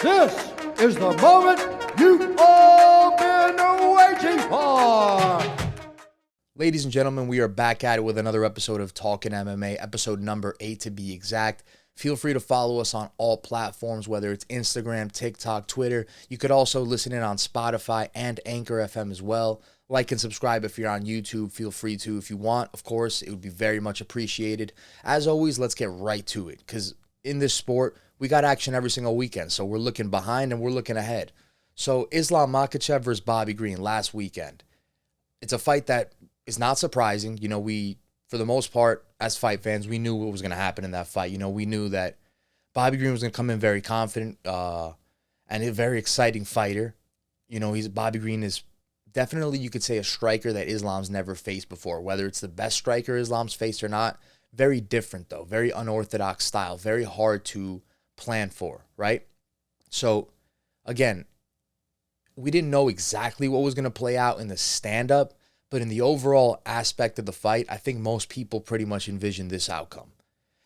This is the moment you've all been waiting for. Ladies and gentlemen, we are back at it with another episode of Talkin MMA, episode number 8 to be exact. Feel free to follow us on all platforms, whether it's Instagram, TikTok, Twitter. You could also listen in on Spotify and Anchor FM as well. Like and subscribe if you're on YouTube. Feel free to if you want. Of course, it would be very much appreciated. As always, let's get right to it, because in this sport, we got action every single weekend. So we're looking behind and we're looking ahead. So Islam Makhachev versus Bobby Green last weekend. It's a fight that is not surprising. You know, we, for the most part, as fight fans, we knew what was going to happen in that fight. You know, we knew that Bobby Green was going to come in very confident and a very exciting fighter. You know, Bobby Green is definitely, you could say, a striker that Islam's never faced before. Whether it's the best striker Islam's faced or not, very different though. Very unorthodox style. Very hard to plan for, right? So, again, we didn't know exactly what was going to play out in the stand-up, but in the overall aspect of the fight, I think most people pretty much envisioned this outcome.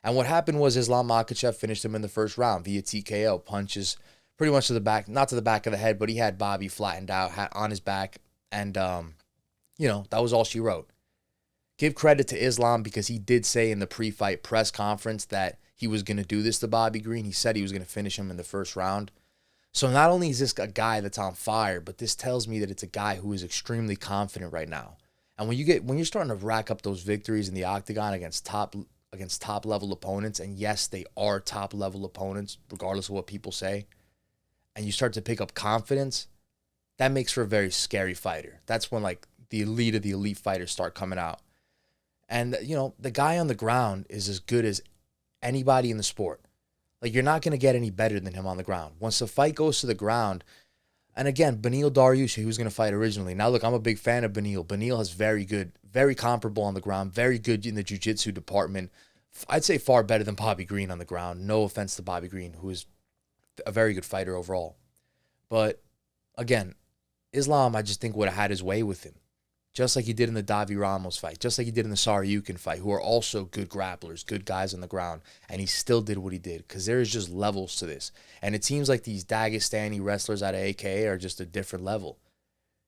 And what happened was Islam Makhachev finished him in the first round via TKO. Punches pretty much to the back, not to the back of the head, but he had Bobby flattened out on his back. And, you know, that was all she wrote. Give credit to Islam because he did say in the pre-fight press conference that he was going to do this to Bobby Green. He said he was going to finish him in the first round. So not only is this a guy that's on fire, but this tells me that it's a guy who is extremely confident right now. And when you're starting to rack up those victories in the octagon against top level opponents, and yes, they are top level opponents, regardless of what people say, and you start to pick up confidence, that makes for a very scary fighter. That's when like the elite of the elite fighters start coming out. And you know, the guy on the ground is as good as anybody in the sport. Like, you're not going to get any better than him on the ground. Once the fight goes to the ground, and again, Beneil Dariush, who was going to fight originally. Now, look, I'm a big fan of Beneil. Beneil is very comparable on the ground, very good in the jiu-jitsu department. I'd say far better than Bobby Green on the ground. No offense to Bobby Green, who is a very good fighter overall. But, again, Islam, I just think, would have had his way with him. Just like he did in the Davi Ramos fight, just like he did in the Saryukin fight, who are also good grapplers, good guys on the ground, and he still did what he did, because there is just levels to this. And it seems like these Dagestani wrestlers out of AKA are just a different level.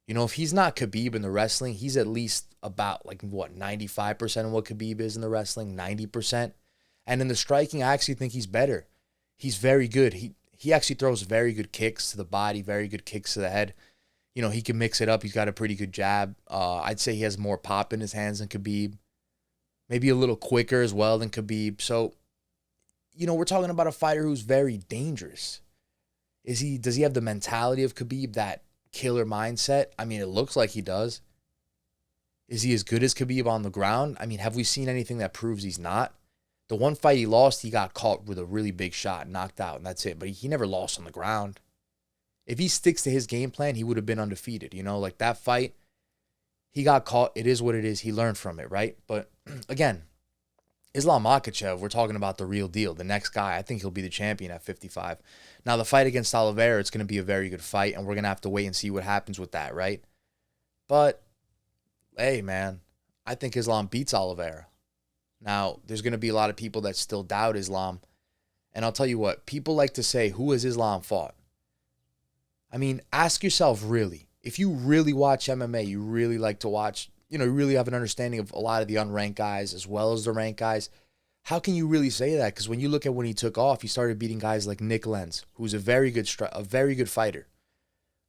You know, if he's not Khabib in the wrestling, he's at least about, 95% of what Khabib is in the wrestling, 90%. And in the striking, I actually think he's better. He's very good. He actually throws very good kicks to the body, very good kicks to the head. You know, he can mix it up. He's got a pretty good jab. I'd say he has more pop in his hands than Khabib. Maybe a little quicker as well than Khabib. So, you know, we're talking about a fighter who's very dangerous. Does he have the mentality of Khabib, that killer mindset? I mean, it looks like he does. Is he as good as Khabib on the ground? I mean, have we seen anything that proves he's not? The one fight he lost, he got caught with a really big shot, knocked out, and that's it. But he never lost on the ground. If he sticks to his game plan, he would have been undefeated. You know, like that fight, he got caught. It is what it is. He learned from it, right? But again, Islam Makhachev, we're talking about the real deal. The next guy, I think he'll be the champion at 55. Now, the fight against Oliveira, it's going to be a very good fight, and we're going to have to wait and see what happens with that, right? But, hey, man, I think Islam beats Oliveira. Now, there's going to be a lot of people that still doubt Islam. And I'll tell you what, people like to say, who has Islam fought? I mean, ask yourself, really, if you really watch MMA, you really like to watch, you know, you really have an understanding of a lot of the unranked guys as well as the ranked guys, how can you really say that? Because when you look at when he took off, he started beating guys like Nick Lenz, who's a very good fighter.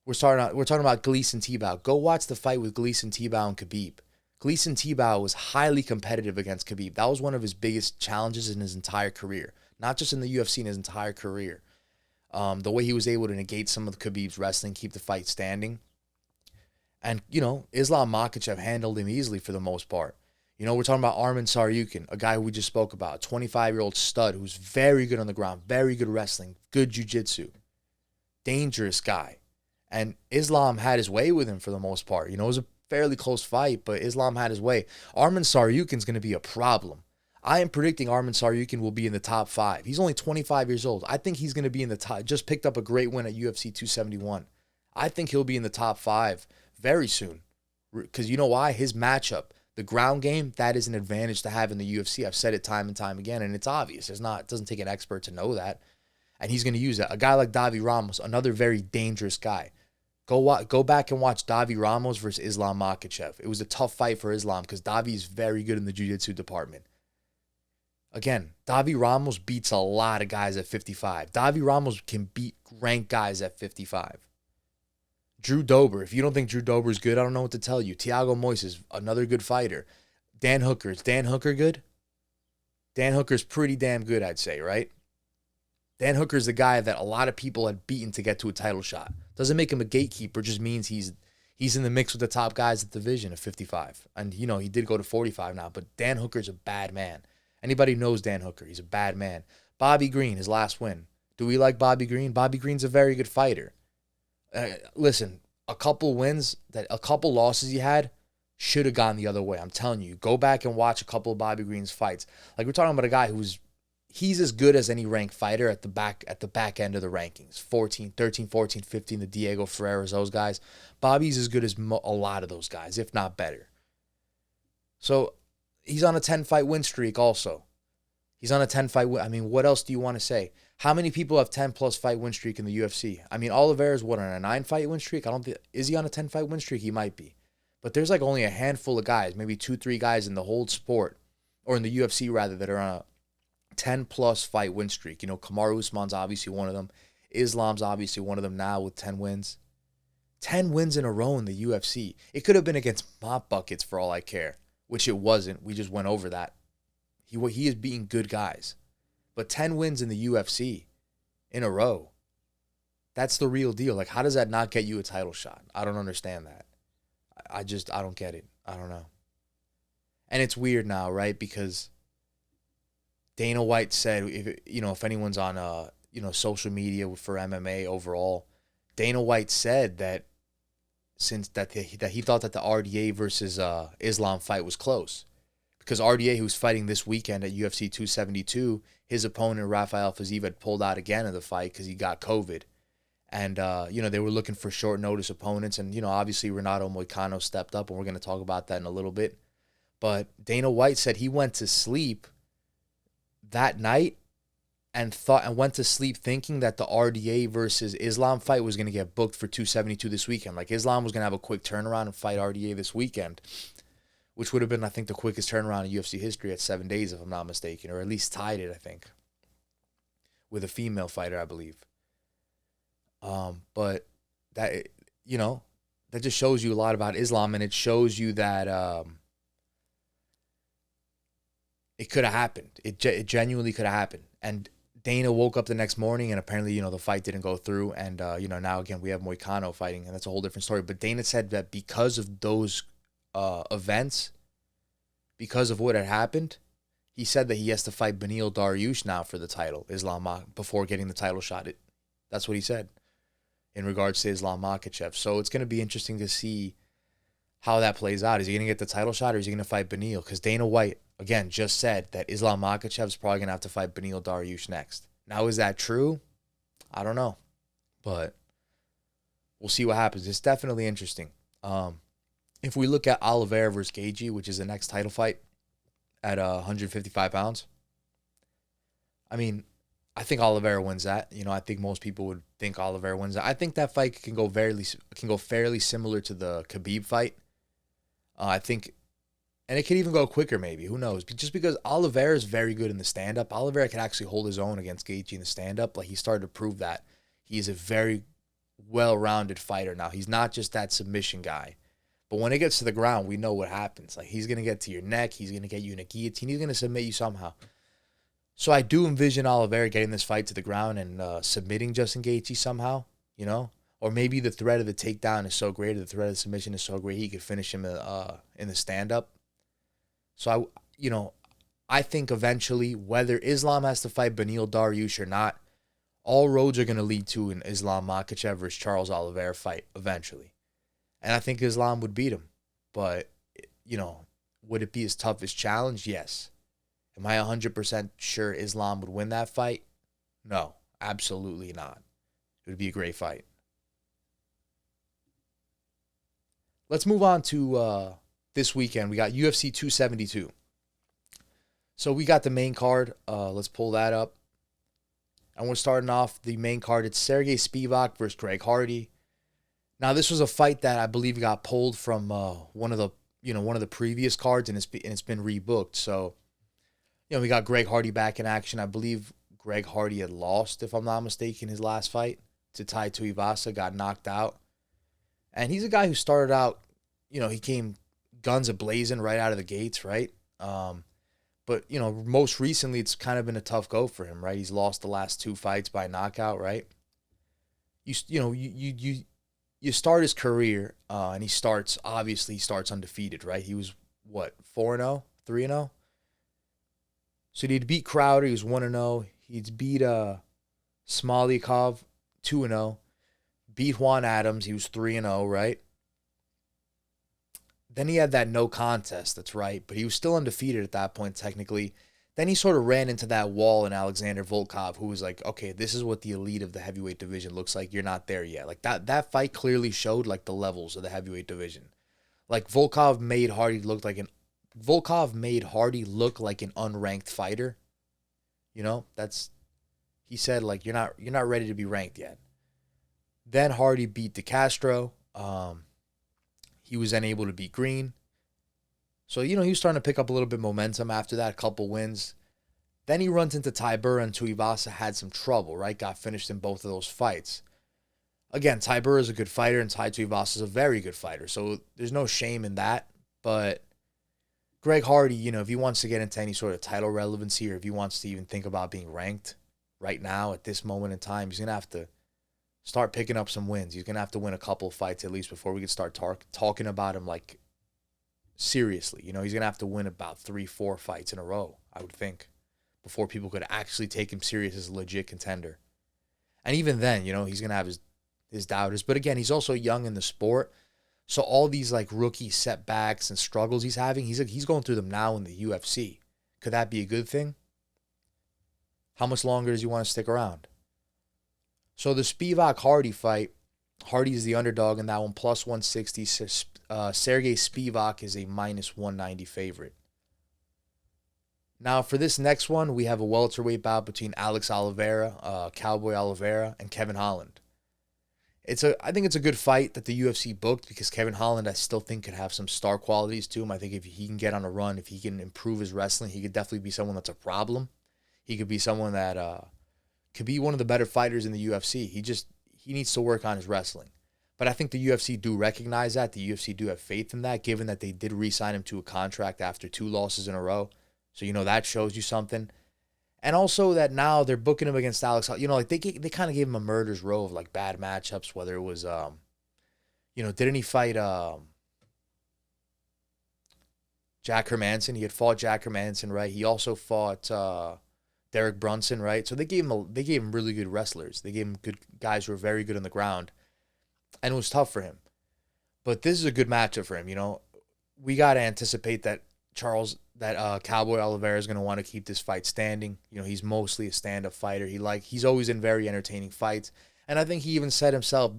We're talking about Gleison Tibau. Go watch the fight with Gleison Tibau and Khabib. Gleison Tibau was highly competitive against Khabib. That was one of his biggest challenges in his entire career, not just in the UFC, in his entire career. The way he was able to negate some of Khabib's wrestling, keep the fight standing. And, you know, Islam Makhachev handled him easily for the most part. You know, we're talking about Arman Tsarukyan, a guy who we just spoke about, a 25-year-old stud who's very good on the ground, very good wrestling, good jiu-jitsu, dangerous guy. And Islam had his way with him for the most part. You know, it was a fairly close fight, but Islam had his way. Arman Tsarukyan's going to be a problem. I am predicting Arman Tsarukyan will be in the top 5. He's only 25 years old. I think he's going to be in the top. Just picked up a great win at UFC 271. I think he'll be in the top 5 very soon. Because you know why? His matchup, the ground game, that is an advantage to have in the UFC. I've said it time and time again, and it's obvious. It doesn't take an expert to know that. And he's going to use that. A guy like Davi Ramos, another very dangerous guy. Go back and watch Davi Ramos versus Islam Makhachev. It was a tough fight for Islam because Davi is very good in the jiu-jitsu department. Again, Davi Ramos beats a lot of guys at 55. Davi Ramos can beat ranked guys at 55. Drew Dober, if you don't think Drew Dober is good, I don't know what to tell you. Thiago Moises, another good fighter. Dan Hooker, is Dan Hooker good? Dan Hooker's pretty damn good, I'd say, right? Dan Hooker's the guy that a lot of people had beaten to get to a title shot. Doesn't make him a gatekeeper, just means he's in the mix with the top guys at the division at 55. And, he did go to 45 now, but Dan Hooker's a bad man. Anybody knows Dan Hooker, he's a bad man. Bobby Green, his last win. Do we like Bobby Green? Bobby Green's a very good fighter. Listen, a couple losses he had should have gone the other way. I'm telling you, go back and watch a couple of Bobby Green's fights. Like, we're talking about a guy he's as good as any ranked fighter at the back end of the rankings. 13, 14, 15, the Diego Ferreiras, those guys. Bobby's as good as a lot of those guys, if not better. So he's on a 10-fight win streak also. He's on a 10-fight win. I mean, what else do you want to say? How many people have 10-plus fight win streak in the UFC? I mean, Oliveira's on a 9-fight win streak? Is he on a 10-fight win streak? He might be. But there's like only a handful of guys, maybe 2-3 guys in the whole sport, or in the UFC rather, that are on a 10-plus fight win streak. Kamaru Usman's obviously one of them. Islam's obviously one of them now with 10 wins. 10 wins in a row in the UFC. It could have been against mop buckets for all I care, which it wasn't. We just went over that. He is beating good guys. But 10 wins in the UFC in a row, that's the real deal. Like, how does that not get you a title shot? I don't understand that. I don't get it. I don't know. And it's weird now, right? Because Dana White said, if anyone's on, social media for MMA overall, Dana White said that that he thought that the RDA versus Islam fight was close. Because RDA, who's fighting this weekend at UFC 272, his opponent, Rafael Fiziev, had pulled out again of the fight because he got COVID. And, they were looking for short notice opponents. And, obviously Renato Moicano stepped up, and we're going to talk about that in a little bit. But Dana White said he went to sleep that night and went to sleep thinking that the RDA versus Islam fight was going to get booked for 272 this weekend. Like, Islam was going to have a quick turnaround and fight RDA this weekend, which would have been, I think, the quickest turnaround in UFC history at 7 days, if I'm not mistaken, or at least tied it, I think, with a female fighter, I believe. But that, that just shows you a lot about Islam, and it shows you that it could have happened. It genuinely could have happened. And Dana woke up the next morning, and apparently, the fight didn't go through. And, now, again, we have Moicano fighting, and that's a whole different story. But Dana said that because of those events, because of what had happened, he said that he has to fight Beneil Dariush now for the title, before getting the title shot. That's what he said in regards to Islam Makhachev. So it's going to be interesting to see how that plays out. Is he going to get the title shot, or is he going to fight Beneil? Because Dana White, again, just said that Islam Makhachev is probably going to have to fight Beneil Dariush next. Now, is that true? I don't know. But we'll see what happens. It's definitely interesting. If we look at Oliveira versus Gaethje, which is the next title fight at 155 pounds, I mean, I think Oliveira wins that. I think most people would think Oliveira wins that. I think that fight can go fairly similar to the Khabib fight. I think, and it could even go quicker maybe. Who knows? Just because Oliveira is very good in the stand-up. Oliveira can actually hold his own against Gaethje in the stand-up. Like, he started to prove that. He's a very well-rounded fighter now. He's not just that submission guy. But when it gets to the ground, we know what happens. Like, he's going to get to your neck. He's going to get you in a guillotine. He's going to submit you somehow. So I do envision Oliveira getting this fight to the ground and submitting Justin Gaethje somehow, Or maybe the threat of the takedown is so great, or the threat of the submission is so great, he could finish him in the stand-up. So, I think eventually, whether Islam has to fight Beneil Dariush or not, all roads are going to lead to an Islam Makhachev versus Charles Oliveira fight eventually. And I think Islam would beat him. But, would it be his toughest challenge? Yes. Am I 100% sure Islam would win that fight? No, absolutely not. It would be a great fight. Let's move on to this weekend. We got UFC 272. So we got the main card. Let's pull that up. And we're starting off the main card. It's Sergey Spivak versus Greg Hardy. Now, this was a fight that I believe got pulled from one of the previous cards, and it's been rebooked. So, we got Greg Hardy back in action. I believe Greg Hardy had lost, if I'm not mistaken, his last fight to Tai Tuivasa, got knocked out. And he's a guy who started out, he came guns a-blazing right out of the gates, right? But, most recently, it's kind of been a tough go for him, right? He's lost the last 2 fights by knockout, right? You start his career, and he starts undefeated, right? He was, 4-0? 3-0? So he'd beat Crowder, he was 1-0. He'd beat Smolikov, 2-0. Beat Juan Adams, he was 3-0, right? Then he had that no contest, that's right, but he was still undefeated at that point, technically. Then he sort of ran into that wall in Alexander Volkov, who was like, okay, this is what the elite of the heavyweight division looks like. You're not there yet. Like, that fight clearly showed, like, the levels of the heavyweight division. Like, Volkov made Hardy look like an unranked fighter. He said, like, you're not ready to be ranked yet. Then Hardy beat DeCastro. He was then able to beat Green. So, he was starting to pick up a little bit of momentum after that, couple wins. Then he runs into Tybura, and Tuivasa had some trouble, right? Got finished in both of those fights. Again, Tybura is a good fighter, and Tai Tuivasa is a very good fighter. So there's no shame in that. But Greg Hardy, if he wants to get into any sort of title relevancy, or if he wants to even think about being ranked right now at this moment in time, he's going to have to start picking up some wins. He's going to have to win a couple of fights at least before we can start talking about him, like, seriously. He's going to have to win about 3-4 fights in a row, I would think, before people could actually take him serious as a legit contender. And even then, he's going to have his doubters. But again, he's also young in the sport. So all these, like, rookie setbacks and struggles he's having, he's going through them now in the UFC. Could that be a good thing? How much longer does he want to stick around? So the Spivak-Hardy fight, Hardy is the underdog in that one, plus 160. Sergey Spivak is a minus 190 favorite. Now for this next one, we have a welterweight bout between Alex Oliveira, Cowboy Oliveira, and Kevin Holland. I think it's a good fight that the UFC booked, because Kevin Holland, I still think, could have some star qualities to him. I think if he can get on a run, if he can improve his wrestling, he could definitely be someone that's a problem. He could be someone that could be one of the better fighters in the UFC. He needs to work on his wrestling. But I think the UFC do recognize that. The UFC do have faith in that, given that they did re-sign him to a contract after 2 losses in a row. So, that shows you something. And also that now they're booking him against Alex. Like they kind of gave him a murder's row of, like, bad matchups, whether it was, didn't he fight Jack Hermanson? He had fought Jack Hermanson, right? He also fought Derek Brunson, right? So they gave him really good wrestlers. They gave him good guys who were very good on the ground. And it was tough for him. But this is a good matchup for him, We got to anticipate that Cowboy Oliveira is going to want to keep this fight standing. He's mostly a stand-up fighter. He's always in very entertaining fights. And I think he even said himself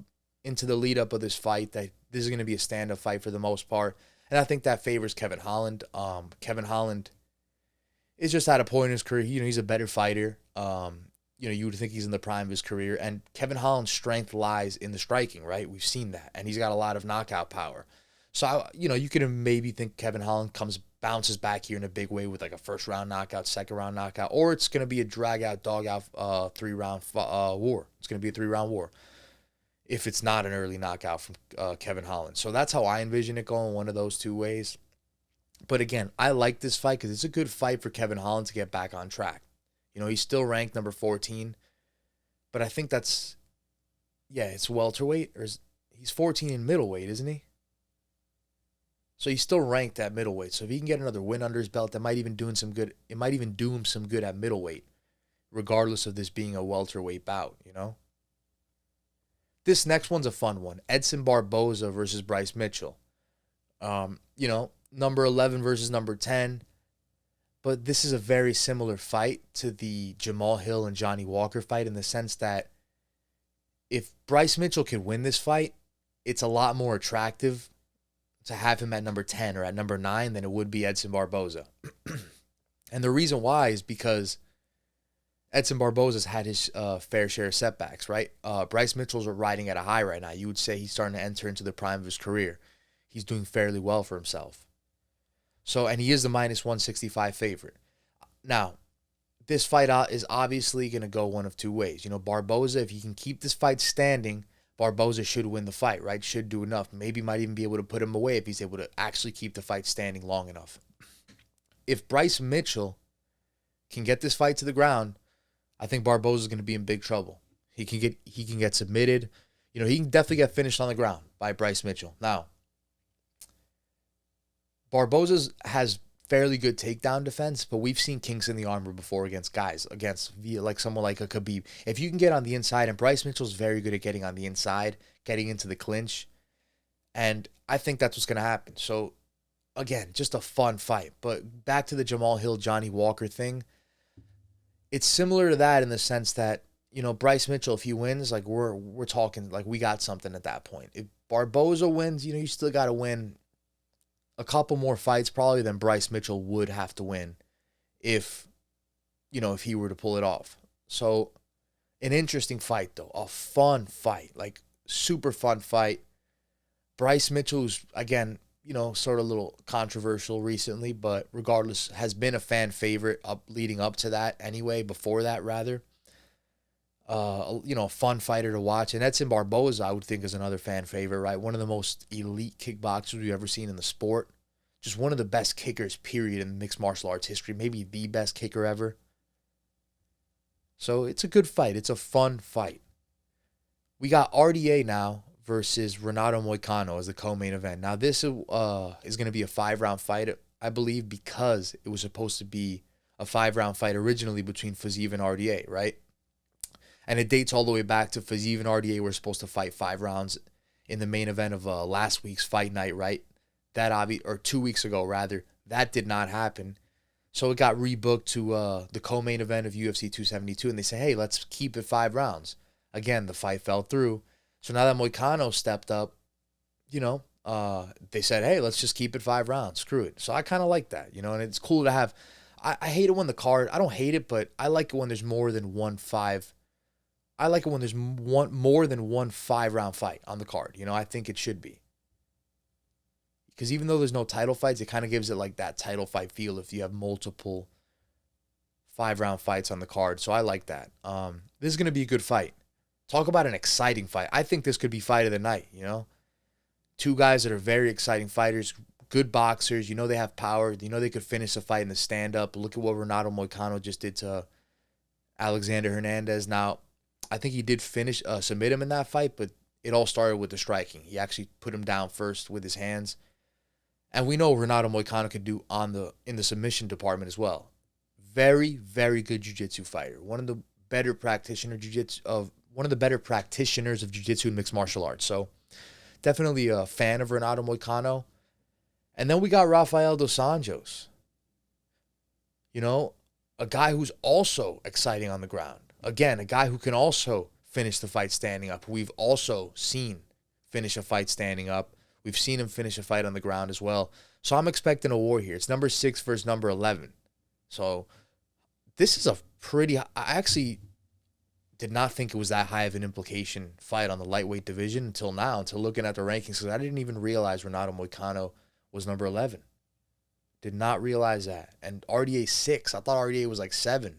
into the lead-up of this fight that this is going to be a stand-up fight for the most part. And I think that favors Kevin Holland. Kevin Holland is just at a point in his career. He's a better fighter. You would think he's in the prime of his career. And Kevin Holland's strength lies in the striking, right? We've seen that. And he's got a lot of knockout power. So, you could maybe think Kevin Holland bounces back here in a big way with, like, a first-round knockout, second-round knockout. Or it's going to be a drag-out, dog-out 3-round war. It's going to be a 3-round war if it's not an early knockout from Kevin Holland. So that's how I envision it going, one of those 2 ways. But again, I like this fight because it's a good fight for Kevin Holland to get back on track. He's still ranked number 14, but I think it's welterweight, he's 14 in middleweight, isn't he? So he's still ranked at middleweight. So if he can get another win under his belt, that might even do him some good. It might even do him some good at middleweight, regardless of this being a welterweight bout, This next one's a fun one. Edson Barboza versus Bryce Mitchell. Number 11 versus number 10. But this is a very similar fight to the Jamal Hill and Johnny Walker fight, in the sense that if Bryce Mitchell can win this fight, it's a lot more attractive to have him at number 10 or at number 9 than it would be Edson Barboza. And the reason why is because Edson Barboza's had his fair share of setbacks, right? Bryce Mitchell's riding at a high right now. You would say he's starting to enter into the prime of his career. He's doing fairly well for himself. So, and he is the minus 165 favorite. Now, this fight is obviously going to go one of two ways. You know, Barboza, if he can keep this fight standing, Barboza should win the fight, right? Should do enough. Maybe might even be able to put him away if he's able to actually keep the fight standing long enough. If Bryce Mitchell can get this fight to the ground, I think Barboza is going to be in big trouble. He can get submitted. You know, he can definitely get finished on the ground by Bryce Mitchell. Now, Barboza has fairly good takedown defense, but we've seen kinks in the armor before against like someone like a Khabib. If you can get on the inside, and Bryce Mitchell's very good at getting on the inside, getting into the clinch, and I think that's what's going to happen. So, again, just a fun fight. But back to the Jamal Hill, Johnny Walker thing, it's similar to that in the sense that, you know, Bryce Mitchell, if he wins, like we're talking, like we got something at that point. If Barboza wins, you know, you still got to win a couple more fights probably than Bryce Mitchell would have to win if he were to pull it off. So an interesting fight though, a fun fight, like super fun fight. Bryce Mitchell's, again, you know, sort of a little controversial recently, but regardless has been a fan favorite leading up to that anyway, before that rather. You know, a fun fighter to watch. And Edson Barboza, I would think, is another fan favorite, right? One of the most elite kickboxers we've ever seen in the sport. Just one of the best kickers, period, in mixed martial arts history. Maybe the best kicker ever. So it's a good fight. It's a fun fight. We got RDA now versus Renato Moicano as the co-main event. Now, this is going to be a 5-round fight, I believe, because it was supposed to be a 5-round fight originally between Fiziev and RDA, right? And it dates all the way back to Fiziev and RDA were supposed to fight 5 rounds in the main event of last week's fight night, right? Or 2 weeks ago, rather. That did not happen. So it got rebooked to the co-main event of UFC 272, and they say, hey, let's keep it 5 rounds. Again, the fight fell through. So now that Moicano stepped up, you know, they said, hey, let's just keep it 5 rounds. Screw it. So I kind of like that, you know, and it's cool to have. I hate it when the card, I don't hate it, but I like it when there's more than one 5. I like it when there's more than one 5-round fight on the card. You know, I think it should be. Because even though there's no title fights, it kind of gives it like that title fight feel if you have multiple 5-round fights on the card. So I like that. This is going to be a good fight. Talk about an exciting fight. I think this could be fight of the night, you know? 2 guys that are very exciting fighters, good boxers. You know they have power. You know they could finish a fight in the stand-up. Look at what Renato Moicano just did to Alexander Hernandez. Now, I think he did submit him in that fight, but it all started with the striking. He actually put him down first with his hands. And we know Renato Moicano can do in the submission department as well. Very, very good jiu-jitsu fighter. One of the better practitioners of jiu-jitsu and mixed martial arts. So definitely a fan of Renato Moicano. And then we got Rafael dos Anjos. You know, a guy who's also exciting on the ground. Again, a guy who can also finish the fight standing up. We've also seen finish a fight standing up. We've seen him finish a fight on the ground as well. So I'm expecting a war here. It's number 6 versus number 11. So this is a pretty... I actually did not think it was that high of an implication fight on the lightweight division until looking at the rankings, because I didn't even realize Renato Moicano was number 11. Did not realize that. And RDA 6. I thought RDA was like 7.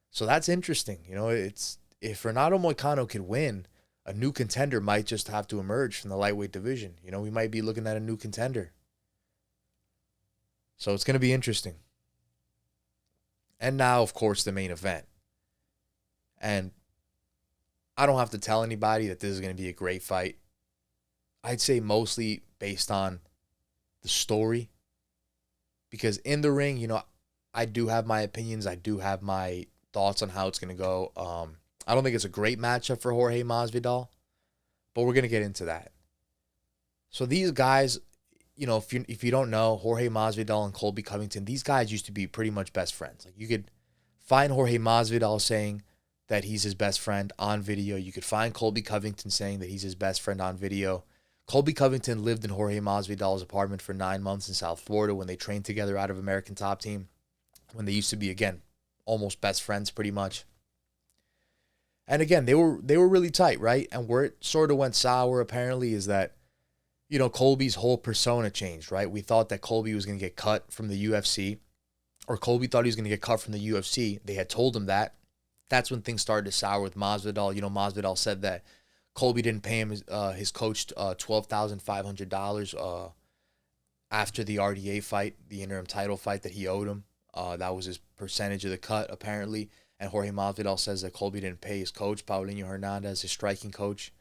So that's interesting. You know, if Renato Moicano could win, a new contender might just have to emerge from the lightweight division. You know, we might be looking at a new contender. So it's going to be interesting. And now, of course, the main event. And I don't have to tell anybody that this is going to be a great fight. I'd say mostly based on the story. Because in the ring, you know, I do have my opinions. I do have my thoughts on how it's going to go. I don't think it's a great matchup for Jorge Masvidal, but we're going to get into that. So these guys, you know, if you don't know, Jorge Masvidal and Colby Covington, these guys used to be pretty much best friends. Like, you could find Jorge Masvidal saying that he's his best friend on video. You could find Colby Covington saying that he's his best friend on video. Colby Covington lived in Jorge Masvidal's apartment for 9 months in South Florida when they trained together out of American Top Team, when they used to be, again, almost best friends pretty much. And again, they were really tight, right? And where it sort of went sour apparently is that, you know, Colby's whole persona changed, right? We thought that Colby was going to get cut from the UFC, or Colby thought he was going to get cut from the UFC. They had told him that. That's when things started to sour with Masvidal. You know, Masvidal said that Colby didn't pay him his coach $12,500 after the RDA fight, the interim title fight that he owed him. That was his percentage of the cut, apparently. And Jorge Masvidal says that Colby didn't pay his coach, Paulinho Hernandez, his striking coach.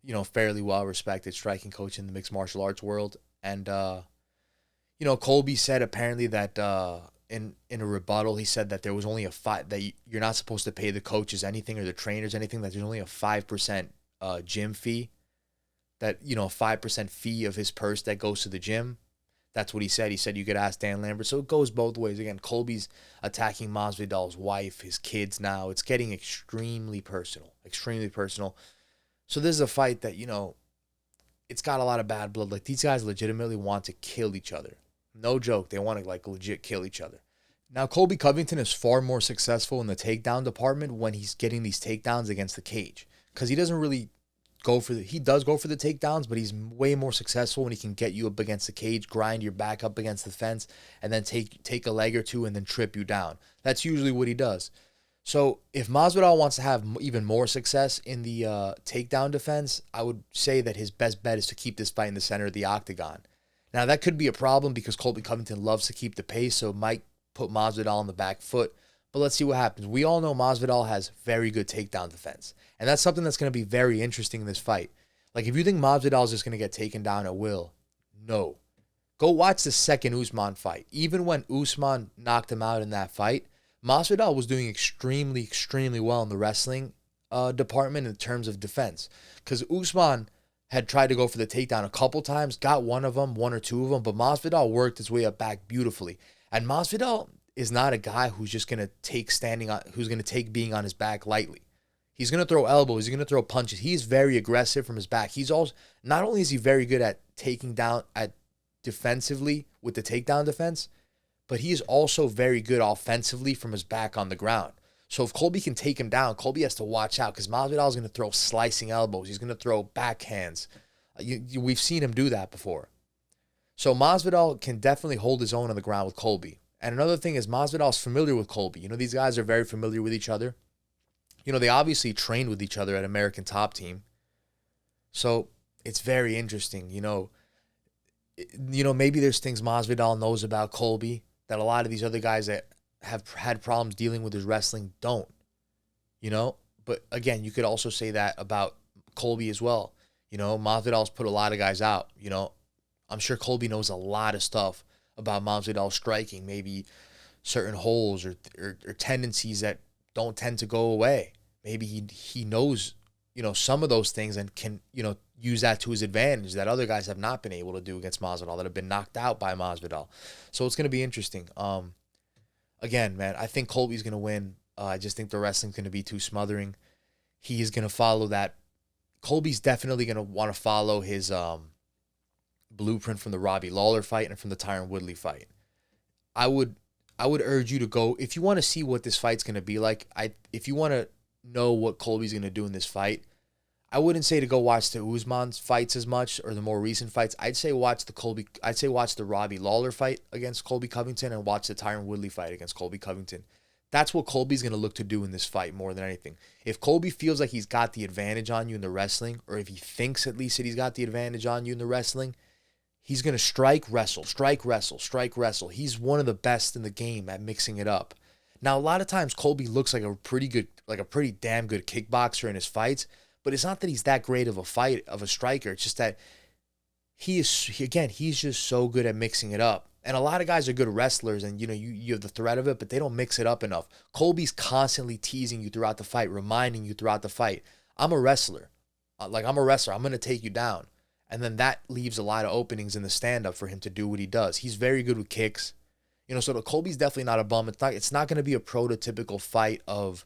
You know, fairly well-respected striking coach in the mixed martial arts world. And, you know, Colby said apparently that in a rebuttal, he said that there was only a five, that you're not supposed to pay the coaches anything or the trainers anything, that there's only a 5% gym fee, that, you know, a 5% fee of his purse that goes to the gym. That's what he said. He said you could ask Dan Lambert. So it goes both ways. Again, Colby's attacking Masvidal's wife, his kids now. It's getting extremely personal. Extremely personal. So this is a fight that, you know, it's got a lot of bad blood. Like, these guys legitimately want to kill each other. No joke. They want to, like, legit kill each other. Now, Colby Covington is far more successful in the takedown department when he's getting these takedowns against the cage. Because he doesn't really he does go for the takedowns, but he's way more successful when he can get you up against the cage, grind your back up against the fence, and then take a leg or two and then trip you down. That's usually what he does. So if Masvidal wants to have even more success in the takedown defense, I would say that his best bet is to keep this fight in the center of the octagon. Now, that could be a problem because Colby Covington loves to keep the pace, so it might put Masvidal on the back foot. But let's see what happens. We all know Masvidal has very good takedown defense. And that's something that's going to be very interesting in this fight. Like, if you think Masvidal is just going to get taken down at will, no. Go watch the second Usman fight. Even when Usman knocked him out in that fight, Masvidal was doing extremely, extremely well in the wrestling department in terms of defense. Because Usman had tried to go for the takedown a couple times, got one or two of them, but Masvidal worked his way up back beautifully. And Masvidal is not a guy who's just going to take being on his back lightly. He's going to throw elbows. He's going to throw punches. He's very aggressive from his back. He's also, not only is he very good at taking down defensively with the takedown defense, but he is also very good offensively from his back on the ground. So if Colby can take him down, Colby has to watch out because Masvidal is going to throw slicing elbows. He's going to throw backhands. We've seen him do that before. So Masvidal can definitely hold his own on the ground with Colby. And another thing is Masvidal's familiar with Colby. You know, these guys are very familiar with each other. You know, they obviously trained with each other at American Top Team. So it's very interesting. You know, maybe there's things Masvidal knows about Colby that a lot of these other guys that have had problems dealing with his wrestling don't. You know, but again, you could also say that about Colby as well. You know, Masvidal's put a lot of guys out. You know, I'm sure Colby knows a lot of stuff about Masvidal striking, maybe certain holes or tendencies that don't tend to go away. Maybe he knows, you know, some of those things and can, you know, use that to his advantage that other guys have not been able to do against Masvidal, that have been knocked out by Masvidal. So it's going to be interesting. Again, man, I think Colby's going to win. I just think the wrestling's going to be too smothering. He is going to follow that. Colby's definitely going to want to follow his blueprint from the Robbie Lawler fight and from the Tyron Woodley fight. I would urge you to go, if you want to see what this fight's going to be like, if you want to know what Colby's going to do in this fight, I wouldn't say to go watch the Usman's fights as much or the more recent fights. I'd say watch the Robbie Lawler fight against Colby Covington and watch the Tyron Woodley fight against Colby Covington. That's what Colby's going to look to do in this fight more than anything. If Colby feels like he's got the advantage on you in the wrestling, or if he thinks at least that he's got the advantage on you in the wrestling, he's going to strike, wrestle. He's one of the best in the game at mixing it up. Now, a lot of times Colby looks like a pretty damn good kickboxer in his fights, but it's not that he's that great of a striker. It's just that he's just so good at mixing it up. And a lot of guys are good wrestlers and, you know, you have the threat of it, but they don't mix it up enough. Colby's constantly teasing you throughout the fight, reminding you throughout the fight, I'm a wrestler. I'm going to take you down. And then that leaves a lot of openings in the stand-up for him to do what he does. He's very good with kicks. You know, so Colby's definitely not a bum. It's not going to be a prototypical fight of,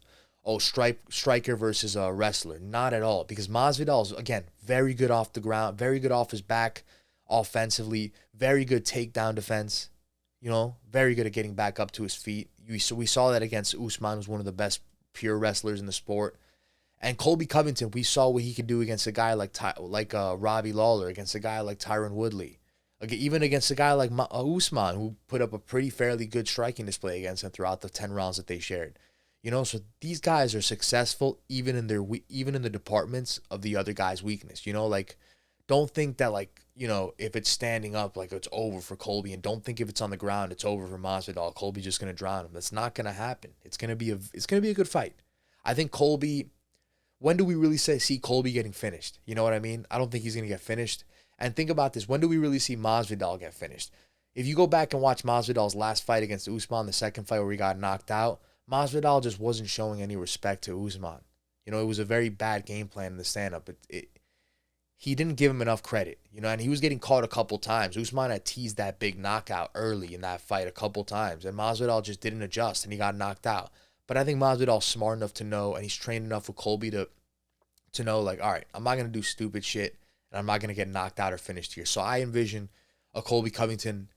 striker versus a wrestler. Not at all. Because Masvidal is, again, very good off the ground, very good off his back offensively, very good takedown defense. You know, very good at getting back up to his feet. We saw that against Usman, who's one of the best pure wrestlers in the sport. And Colby Covington, we saw what he could do against a guy like Robbie Lawler, against a guy like Tyron Woodley, even against a guy like Usman, who put up a pretty fairly good striking display against him throughout the 10 rounds that they shared. You know, so these guys are successful even in the departments of the other guy's weakness. You know, like, don't think that, like, you know, if it's standing up, like, it's over for Colby, and don't think if it's on the ground, it's over for Masvidal. Colby's just gonna drown him. That's not gonna happen. It's gonna be a good fight. I think Colby. When do we really see Colby getting finished? You know what I mean? I don't think he's going to get finished. And think about this. When do we really see Masvidal get finished? If you go back and watch Masvidal's last fight against Usman, the second fight where he got knocked out, Masvidal just wasn't showing any respect to Usman. You know, it was a very bad game plan in the stand-up. He didn't give him enough credit. You know, and he was getting caught a couple times. Usman had teased that big knockout early in that fight a couple times, and Masvidal just didn't adjust, and he got knocked out. But I think Masvidal's smart enough to know, and he's trained enough with Colby to know, like, all right, I'm not going to do stupid shit, and I'm not going to get knocked out or finished here. So I envision a Colby Covington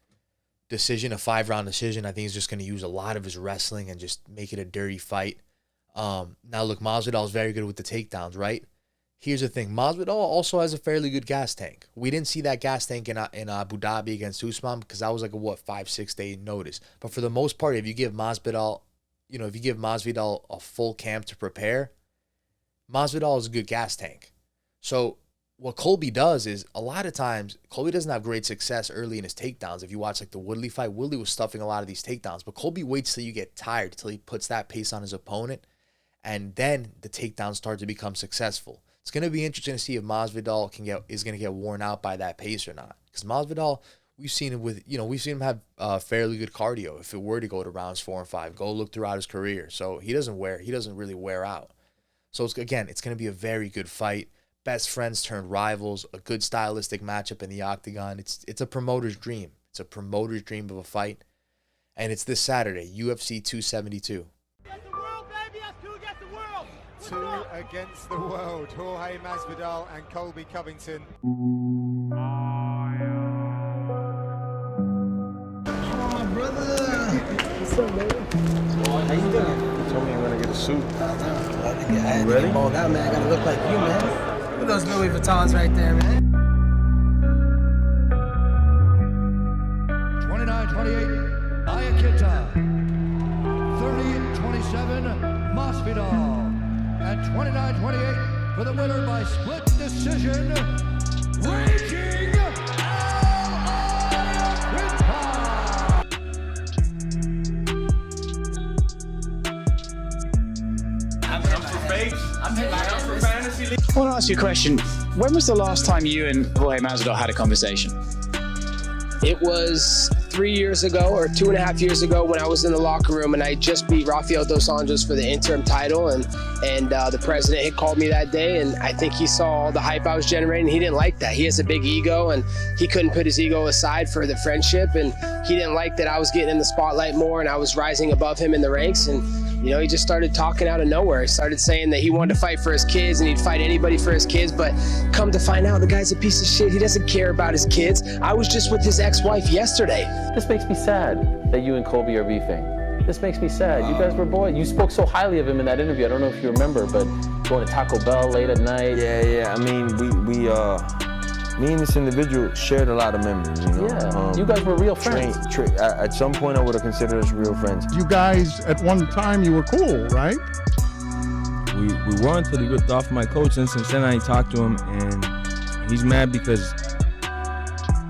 decision, a 5-round decision. I think he's just going to use a lot of his wrestling and just make it a dirty fight. Now, look, Masvidal is very good with the takedowns, right? Here's the thing. Masvidal also has a fairly good gas tank. We didn't see that gas tank in Abu Dhabi against Usman because that was like a, 5-6 day notice. But for the most part, if you give Masvidal a full camp to prepare, Masvidal is a good gas tank. So what Colby does is, a lot of times, Colby doesn't have great success early in his takedowns. If you watch like the Woodley fight, Woodley was stuffing a lot of these takedowns, but Colby waits till you get tired, till he puts that pace on his opponent, and then the takedowns start to become successful. It's going to be interesting to see if Masvidal is going to get worn out by that pace or not. Because Masvidal, we've seen him have fairly good cardio. If it were to go to rounds 4 and 5, go look throughout his career. So he doesn't really wear out. So it's going to be a very good fight. Best friends turned rivals, a good stylistic matchup in the octagon. It's a promoter's dream. It's a promoter's dream of a fight. And it's this Saturday, UFC 272. Against the world, baby. That's two against the world. Two against the world. Jorge Masvidal and Colby Covington. Oh, brother. What's up, baby? How you doing? You told me you're gonna get a suit. I had to get balled out, man. I gotta look like you, man. Look at those Louis Vuittons right there, man. 29-28, Ayaquita. 30-27, Masvidal. And 29-28 for the winner by split decision, Raging I want to ask you a question. When was the last time you and Jorge Masvidal had a conversation? It was 3 years ago or 2.5 years ago when I was in the locker room and I just beat Rafael dos Anjos for the interim title, and the president had called me that day, and I think he saw all the hype I was generating. He didn't like that. He has a big ego and he couldn't put his ego aside for the friendship, and he didn't like that I was getting in the spotlight more and I was rising above him in the ranks. And you know, he just started talking out of nowhere. He started saying that he wanted to fight for his kids and he'd fight anybody for his kids, but come to find out the guy's a piece of shit. He doesn't care about his kids. I was just with his ex-wife yesterday. This makes me sad that you and Colby are beefing. This makes me sad. You guys were boys. You spoke so highly of him in that interview. I don't know if you remember, but going to Taco Bell late at night. Yeah. I mean, me and this individual shared a lot of memories, you know? Yeah, you guys were real friends. At some point, I would have considered us real friends. You guys, at one time, you were cool, right? We weren't until he ripped off my coach, and since then I ain't talked to him, and he's mad because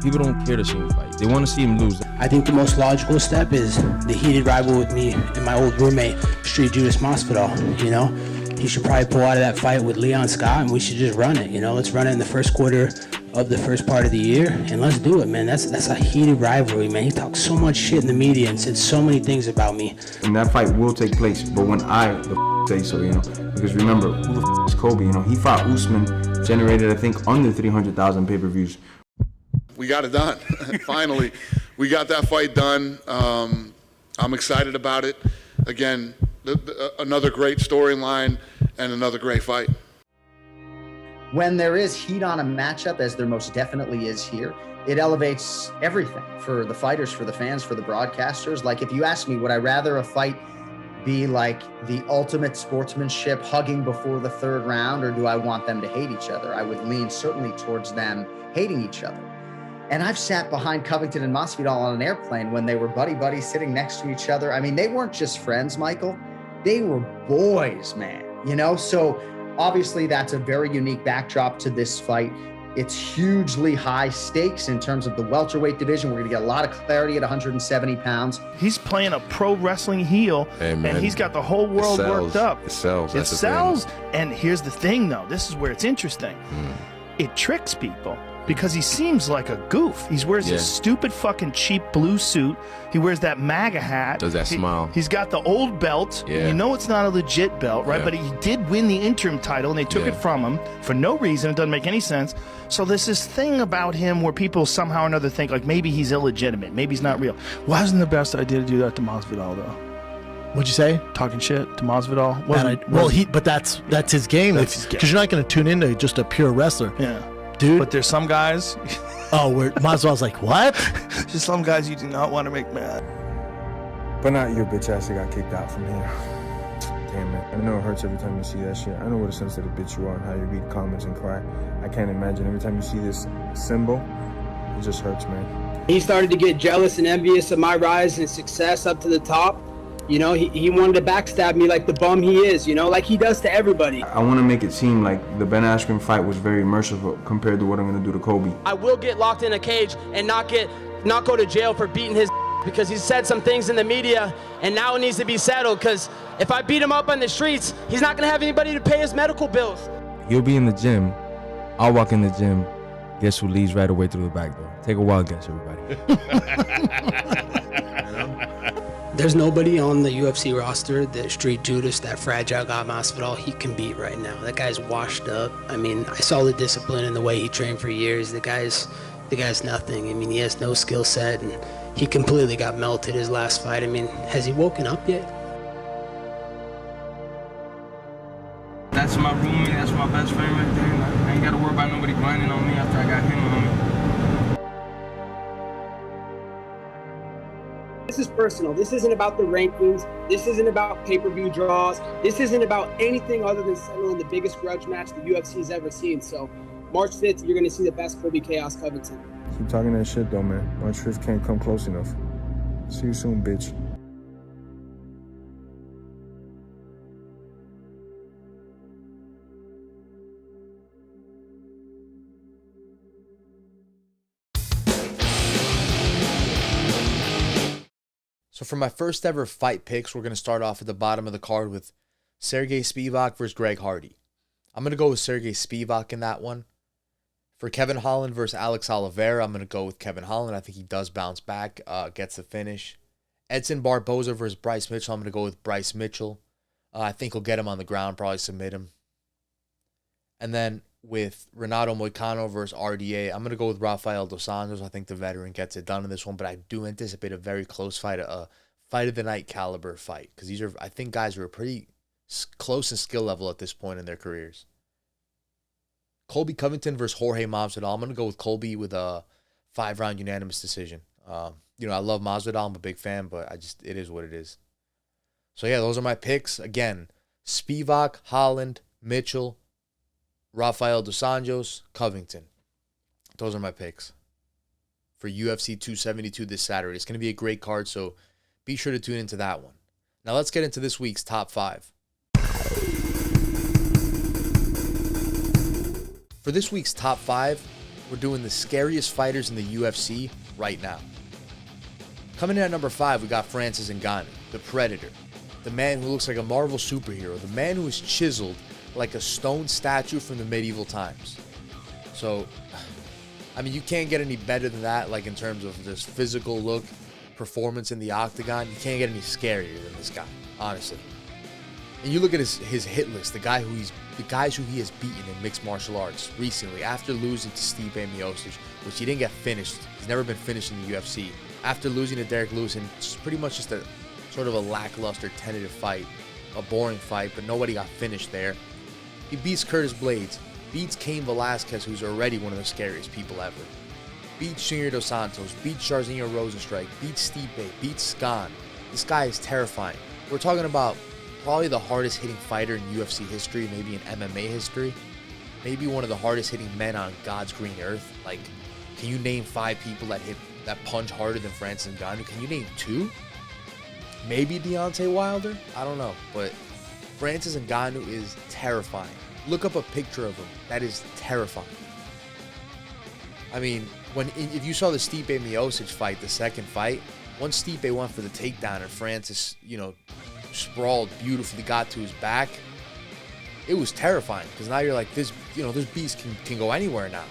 people don't care to see him fight. They want to see him lose. I think the most logical step is the heated rival with me and my old roommate, Street Judas Masvidal, you know? He should probably pull out of that fight with Leon Scott, and we should just run it, you know? Let's run it in the first quarter of the first part of the year, and let's do it, man. That's a heated rivalry, man. He talked so much shit in the media and said so many things about me. And that fight will take place, but when I say so, you know? Because remember, who the is Colby? You know, he fought Usman, generated, I think, under 300,000 pay-per-views. We got it done. Finally, we got that fight done. I'm excited about it. Again, another great storyline and another great fight. when there is heat on a matchup, as there most definitely is here, it elevates everything for the fighters, for the fans, for the broadcasters. Like, if you ask me, would I rather a fight be like the ultimate sportsmanship, hugging before the third round, or do I want them to hate each other? I would lean certainly towards them hating each other. And I've sat behind Covington and Masvidal on an airplane when they were buddy-buddy sitting next to each other. I mean, they weren't just friends, Michael. They were boys, man, you know? So obviously that's a very unique backdrop to this fight. It's hugely high stakes in terms of the welterweight division. We're going to get a lot of clarity at 170 pounds. He's playing a pro wrestling heel, and he's got the whole world worked up. It sells. It sells. And here's the thing, though. This is where it's interesting. It tricks people because he seems like a goof. He wears this stupid fucking cheap blue suit. He wears that MAGA hat. Does that smile. He's got the old belt. Yeah. You know it's not a legit belt, right? Yeah. But he did win the interim title, and they took it from him for no reason. It doesn't make any sense. So there's this thing about him where people somehow or another think, like, maybe he's illegitimate. Maybe he's not real. Wasn't the best idea to do that to Masvidal, though. What'd you say? Talking shit to Masvidal. But that's his game. Because you're not going to tune into just a pure wrestler. Yeah. Dude. But there's some guys. Where Masvidal's like, what? Just some guys you do not want to make mad. But not your bitch ass that got kicked out from here. Damn it. I know it hurts every time you see that shit. I know what a sensitive bitch you are and how you read comments and cry. I can't imagine every time you see this symbol, it just hurts, man. He started to get jealous and envious of my rise and success up to the top. You know, he wanted to backstab me like the bum he is, you know, like he does to everybody. I want to make it seem like the Ben Askren fight was very merciful compared to what I'm going to do to Colby. I will get locked in a cage and not go to jail for beating his because he said some things in the media, and now it needs to be settled, because if I beat him up on the streets, he's not going to have anybody to pay his medical bills. You'll be in the gym. I'll walk in the gym. Guess who leaves right away through the back door? Take a wild guess, everybody. There's nobody on the UFC roster, that Street Judas, that fragile guy Masvidal, he can beat right now. That guy's washed up. I mean, I saw the discipline and the way he trained for years. The guy's nothing. I mean, he has no skill set, and he completely got melted his last fight. I mean, has he woken up yet? That's my roommate, that's my best friend right there. I ain't got to worry about nobody grinding on me after I got him on me. This is personal. This isn't about the rankings. This isn't about pay-per-view draws. This isn't about anything other than settling the biggest grudge match the UFC's ever seen. So March 5th, you're going to see the best Colby Chaos Covington. Keep talking that shit though, man. March 5th can't come close enough. See you soon, bitch. So for my first ever fight picks, we're going to start off at the bottom of the card with Sergey Spivak versus Greg Hardy. I'm going to go with Sergey Spivak in that one. For Kevin Holland versus Alex Oliveira, I'm going to go with Kevin Holland. I think he does bounce back, gets the finish. Edson Barboza versus Bryce Mitchell, I'm going to go with Bryce Mitchell. I think he'll get him on the ground, probably submit him. And then with Renato Moicano versus RDA, I'm going to go with Rafael dos Anjos. I think the veteran gets it done in this one, but I do anticipate a very close fight, a fight of the night caliber fight, because these are, I think, guys who are pretty close in skill level at this point in their careers. Colby Covington versus Jorge Masvidal. I'm going to go with Colby with a 5-round unanimous decision. I love Masvidal. I'm a big fan, but it is what it is. So yeah, those are my picks. Again, Spivak, Holland, Mitchell, Rafael dos Anjos, Covington. Those are my picks for UFC 272 this Saturday. It's going to be a great card, so be sure to tune into that one. Now let's get into this week's top 5. For this week's top 5, we're doing the scariest fighters in the UFC right now. Coming in at number 5, we got Francis Ngannou, the Predator, the man who looks like a Marvel superhero, the man who is chiseled like a stone statue from the medieval times. So, I mean, you can't get any better than that, like in terms of just physical look, performance in the octagon. You can't get any scarier than this guy, honestly. And you look at his hit list, the guys who he has beaten in mixed martial arts recently, after losing to Stipe Miocic, which he didn't get finished. He's never been finished in the UFC. After losing to Derek Lewis, and it's pretty much just a sort of a lackluster, tentative fight, a boring fight, but nobody got finished there. He beats Curtis Blades. beats Cain Velasquez, who's already one of the scariest people ever, beats Junior Dos Santos, beats Jairzinho Rozenstruik, beats Stipe, beats Skan. This guy is terrifying. We're talking about probably the hardest hitting fighter in UFC history, maybe in MMA history, maybe one of the hardest hitting men on God's green earth. Like, can you name 5 people that punch harder than Francis Ngannou? Can you name 2? Maybe Deontay Wilder? I don't know. But Francis Ngannou is terrifying. Look up a picture of him. That is terrifying. I mean, if you saw the Stipe Miocic fight, the second fight, once Stipe went for the takedown and Francis, sprawled beautifully, got to his back, it was terrifying. Because now you're like, this beast can go anywhere now.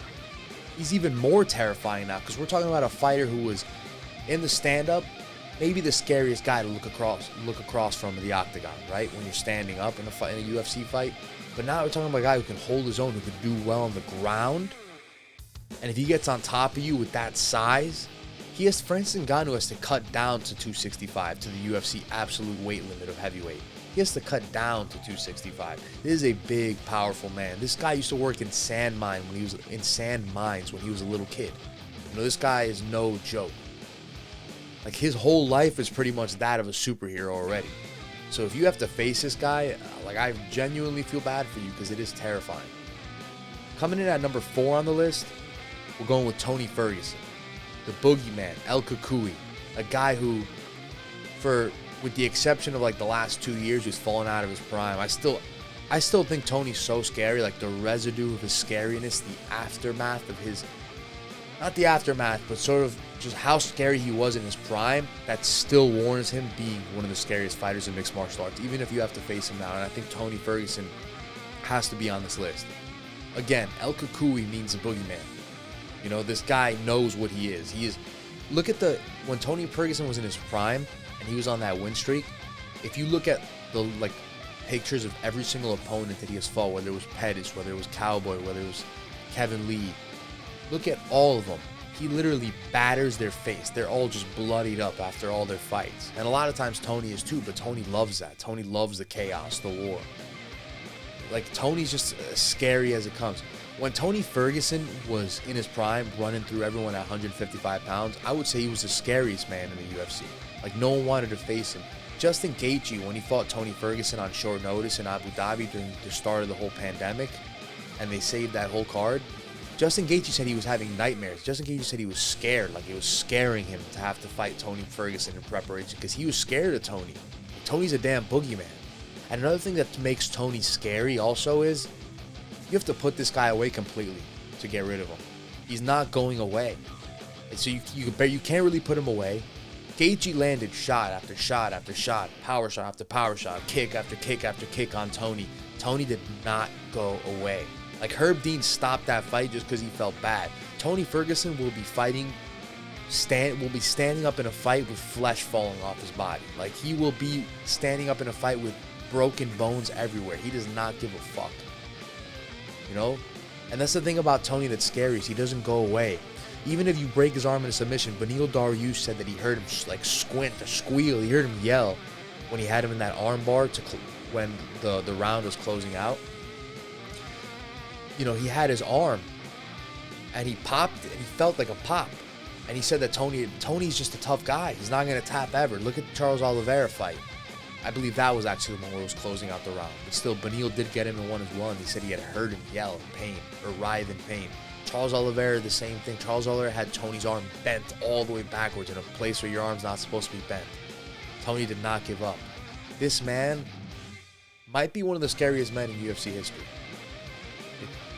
He's even more terrifying now because we're talking about a fighter who was in the stand-up, maybe the scariest guy to look across from the octagon, right? When you're standing up in a UFC fight. But now we're talking about a guy who can hold his own, who can do well on the ground. And if he gets on top of you with that size, Francis Ngannou has to cut down to 265, to the UFC absolute weight limit of heavyweight. He has to cut down to 265. This is a big, powerful man. This guy used to work in sand mines when he was a little kid. This guy is no joke. Like, his whole life is pretty much that of a superhero already. So if you have to face this guy, I genuinely feel bad for you because it is terrifying. Coming in at number 4 on the list, we're going with Tony Ferguson, the boogeyman, El Cucuy, a guy who, with the exception of the last 2 years, who's fallen out of his prime, I still think Tony's so scary. Like, the residue of his scariness, the aftermath of his, not the aftermath, but sort of just how scary he was in his prime, that still warrants him being one of the scariest fighters in mixed martial arts, even if you have to face him now. And I think Tony Ferguson has to be on this list. Again, El Cucuy means the boogeyman. This guy knows what he is. Look at when Tony Ferguson was in his prime and he was on that win streak. If you look at the pictures of every single opponent that he has fought, whether it was Pettis, whether it was Cowboy, whether it was Kevin Lee, look at all of them. He literally batters their face. They're all just bloodied up after all their fights. And a lot of times Tony is too, but Tony loves that. Tony loves the chaos, the war. Tony's just as scary as it comes. When Tony Ferguson was in his prime, running through everyone at 155 pounds, I would say he was the scariest man in the UFC. No one wanted to face him. Justin Gaethje, when he fought Tony Ferguson on short notice in Abu Dhabi during the start of the whole pandemic, and they saved that whole card, Justin Gaethje said he was having nightmares. Justin Gaethje said he was scared, it was scaring him to have to fight Tony Ferguson in preparation because he was scared of Tony. Tony's a damn boogeyman. And another thing that makes Tony scary also is you have to put this guy away completely to get rid of him. He's not going away. And so you can't really put him away. Gaethje landed shot after shot after shot, power shot after power shot, kick after kick after kick on Tony. Tony did not go away. Herb Dean stopped that fight just because he felt bad. Tony Ferguson will be standing up in a fight with flesh falling off his body. He will be standing up in a fight with broken bones everywhere. He does not give a fuck. And that's the thing about Tony that's scary, is he doesn't go away. Even if you break his arm in a submission, Beneil Dariush said that he heard him squint or squeal. He heard him yell when he had him in that arm bar when the round was closing out. He had his arm and he popped it and he felt like a pop. And he said that Tony's just a tough guy. He's not going to tap ever. Look at the Charles Oliveira fight. I believe that was actually the one where it was closing out the round. But still, Beneil did get him in one as well, and he said he had heard him yell in pain or writhe in pain. Charles Oliveira, the same thing. Charles Oliveira had Tony's arm bent all the way backwards in a place where your arm's not supposed to be bent. Tony did not give up. This man might be one of the scariest men in UFC history.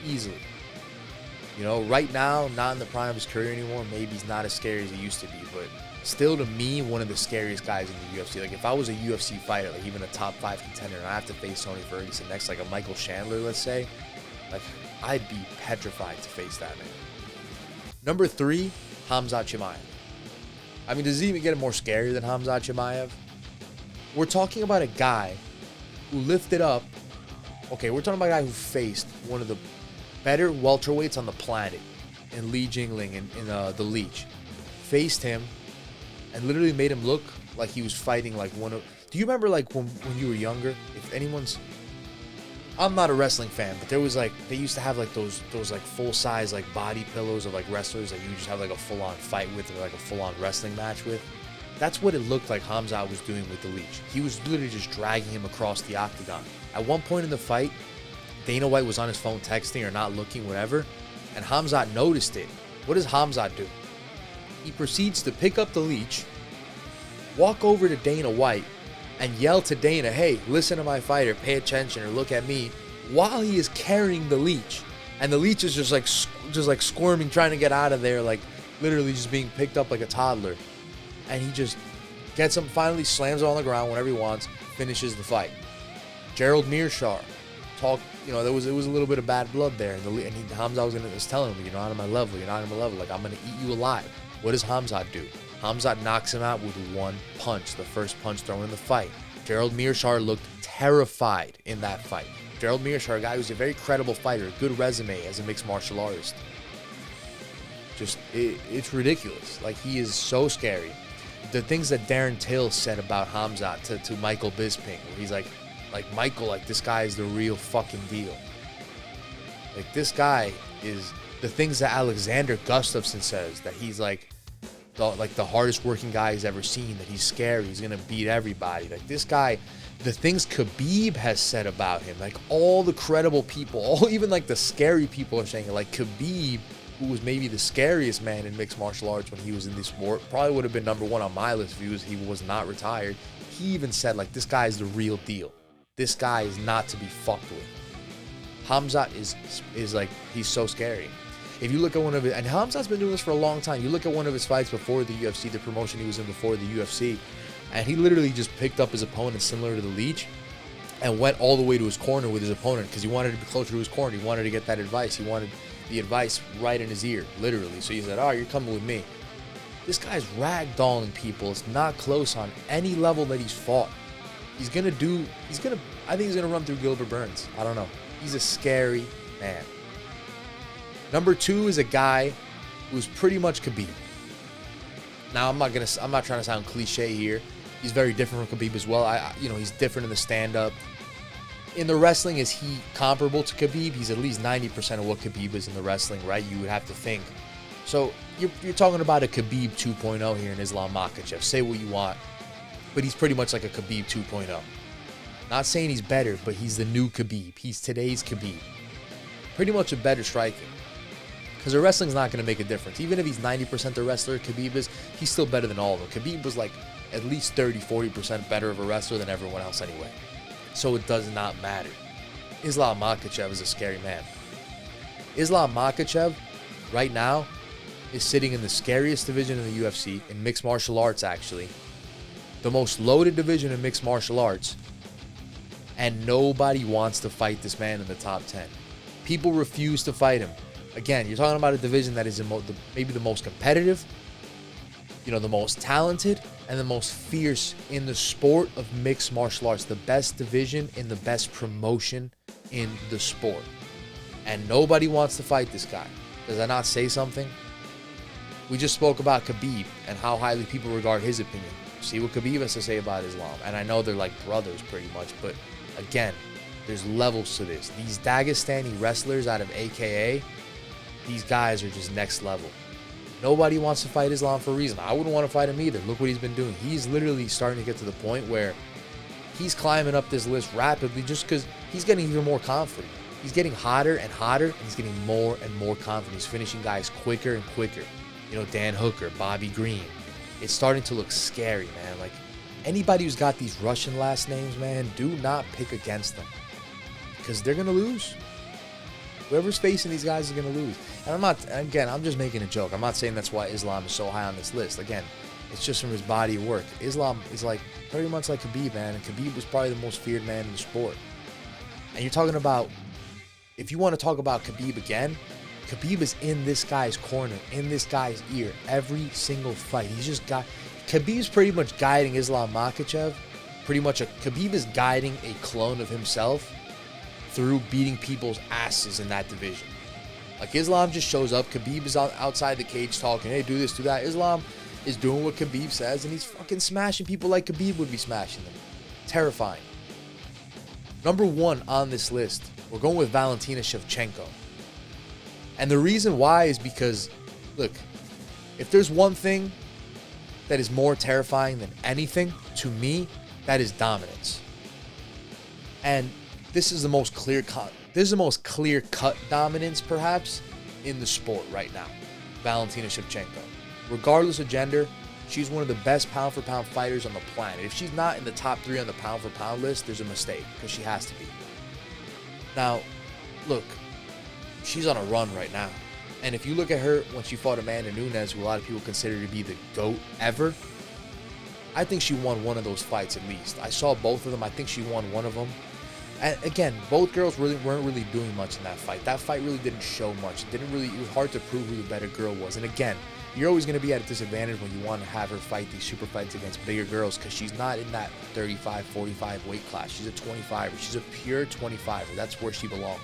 Easily. Right now, not in the prime of his career anymore. Maybe he's not as scary as he used to be, but still, to me, one of the scariest guys in the UFC. If I was a UFC fighter, even a top 5 contender, and I have to face Tony Ferguson next, a Michael Chandler, let's say, I'd be petrified to face that man. Number 3, Khamzat Chimaev. Does it even get more scary than Khamzat Chimaev? We're talking about a guy who lifted up. Okay, we're talking about a guy who faced one of the better welterweights on the planet in Li Jingling in the Leech. Faced him and literally made him look like he was fighting one of... Do you remember when you were younger? If anyone's... I'm not a wrestling fan, but there was like, they used to have like those like full size like body pillows of like wrestlers that you just have like a full on fight with or like a full on wrestling match with. That's what it looked like Khamzat was doing with the leech. He was literally just dragging him across the octagon. At one point in the fight, Dana White was on his phone texting or not looking, whatever, and Khamzat noticed it. What does Khamzat do? He proceeds to pick up the leech, walk over to Dana White, and yell to Dana, hey, listen to my fighter, pay attention or look at me, while he is carrying the leech. And the leech is just like squirming, trying to get out of there, like literally just being picked up like a toddler. And he just gets him, finally slams it on the ground whenever he wants, finishes the fight. Gerald Mearshar talked, you know, it was a little bit of bad blood there. And Khamzat was telling him, you're not on my level, like I'm going to eat you alive. What does Khamzat do? Khamzat knocks him out with one punch, the first punch thrown in the fight. Gerald Mearshar looked terrified in that fight. Gerald Mearshar, a guy who's a very credible fighter, a good resume as a mixed martial artist. Just, it's ridiculous. Like, he is so scary. The things that Darren Till said about Khamzat to Michael Bisping, where he's like Michael, like, this guy is the real fucking deal. Like, this guy is the things that Alexander Gustafsson says, that he's like the hardest working guy he's ever seen, that he's scary, he's gonna beat everybody. Like, this guy, the things Khabib has said about him, like all the credible people, even like the scary people are saying it. Like Khabib, who was maybe the scariest man in mixed martial arts when he was in this sport, probably would have been number one on my list if he was not retired. He even said, like, this guy is the real deal. This guy is not to be fucked with. Khamzat is like, he's so scary. If you look at one of it, and Khamzat's been doing this for a long time. You look at one of his fights before the UFC, the promotion he was in before the UFC, and he literally just picked up his opponent similar to the leech and went all the way to his corner with his opponent because he wanted to be closer to his corner. He wanted to get that advice. He wanted the advice right in his ear, literally. So he said, oh, you're coming with me. This guy's ragdolling people. It's not close on any level that he's fought. I think he's gonna run through Gilbert Burns. I don't know. He's a scary man. Number 2 is a guy who's pretty much Khabib. Now, I'm not trying to sound cliche here. He's very different from Khabib as well. He's different in the stand-up. In the wrestling, is he comparable to Khabib? He's at least 90% of what Khabib is in the wrestling, right? You would have to think. So you're talking about a Khabib 2.0 here in Islam Makhachev. Say what you want, but he's pretty much like a Khabib 2.0. Not saying he's better, but he's the new Khabib. He's today's Khabib. Pretty much a better striker. Because the wrestling's not going to make a difference. Even if he's 90% the wrestler Khabib is, he's still better than all of them. Khabib was like at least 30-40% better of a wrestler than everyone else anyway. So it does not matter. Islam Makhachev is a scary man. Islam Makhachev, right now, is sitting in the scariest division in the UFC, in mixed martial arts actually. The most loaded division in mixed martial arts. And nobody wants to fight this man in the top 10. People refuse to fight him. Again, you're talking about a division that is maybe the most competitive, the most talented, and the most fierce in the sport of mixed martial arts. The best division in the best promotion in the sport. And nobody wants to fight this guy. Does that not say something? We just spoke about Khabib and how highly people regard his opinion. See what Khabib has to say about Islam. And I know they're like brothers pretty much, but again, there's levels to this. These Dagestani wrestlers out of AKA, these guys are just next level. Nobody wants to fight Islam for a reason. I wouldn't want to fight him either. Look what he's been doing. He's literally starting to get to the point where he's climbing up this list rapidly just because he's getting even more confident. He's getting hotter and hotter, and he's getting more and more confident. He's finishing guys quicker and quicker. Dan Hooker, Bobby Green. It's starting to look scary, man. Like, anybody who's got these Russian last names, man, do not pick against them because they're going to lose. Whoever's facing these guys is going to lose. And I'm just making a joke. I'm not saying that's why Islam is so high on this list. Again, it's just from his body of work. Islam is like pretty much like Khabib, man. And Khabib was probably the most feared man in the sport. And you're talking about, if you want to talk about Khabib again, Khabib is in this guy's corner, in this guy's ear, every single fight. Khabib's pretty much guiding Islam Makhachev. Khabib is guiding a clone of himself through beating people's asses in that division. Like, Islam just shows up. Khabib is outside the cage talking, hey, do this, do that. Islam is doing what Khabib says, and he's fucking smashing people like Khabib would be smashing them. Terrifying. Number 1 on this list, we're going with Valentina Shevchenko. And the reason why is because, look, if there's one thing that is more terrifying than anything, to me, that is dominance. And this is the most clear-cut dominance, perhaps, in the sport right now. Valentina Shevchenko. Regardless of gender, she's one of the best pound-for-pound fighters on the planet. If she's not in the top 3 on the pound-for-pound list, there's a mistake, because she has to be. Now, look, she's on a run right now. And if you look at her when she fought Amanda Nunes, who a lot of people consider to be the GOAT ever, I think she won one of those fights at least. I saw both of them. I think she won one of them. And again, both girls weren't really doing much in that fight. That fight really didn't show much. It was hard to prove who the better girl was. And again, you're always going to be at a disadvantage when you want to have her fight these super fights against bigger girls, because she's not in that 35, 45 weight class. She's a 25er. She's a pure 25er. That's where she belongs.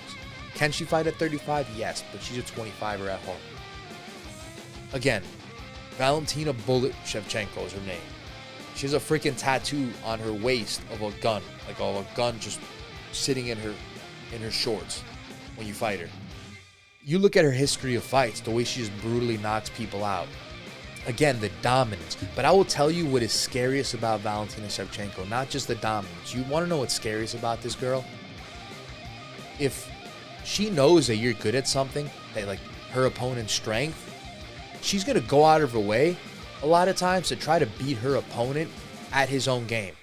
Can she fight at 35? Yes, but she's a 25er at heart. Again, Valentina Bullet Shevchenko is her name. She has a freaking tattoo on her waist of a gun, like a gun just sitting in her shorts when you fight her. You look at her history of fights, the way she just brutally knocks people out. Again, the dominance. But I will tell you what is scariest about Valentina Shevchenko, not just the dominance. You want to know what's scariest about this girl? If she knows that you're good at something, that like her opponent's strength, she's going to go out of her way a lot of times to try to beat her opponent at his own game.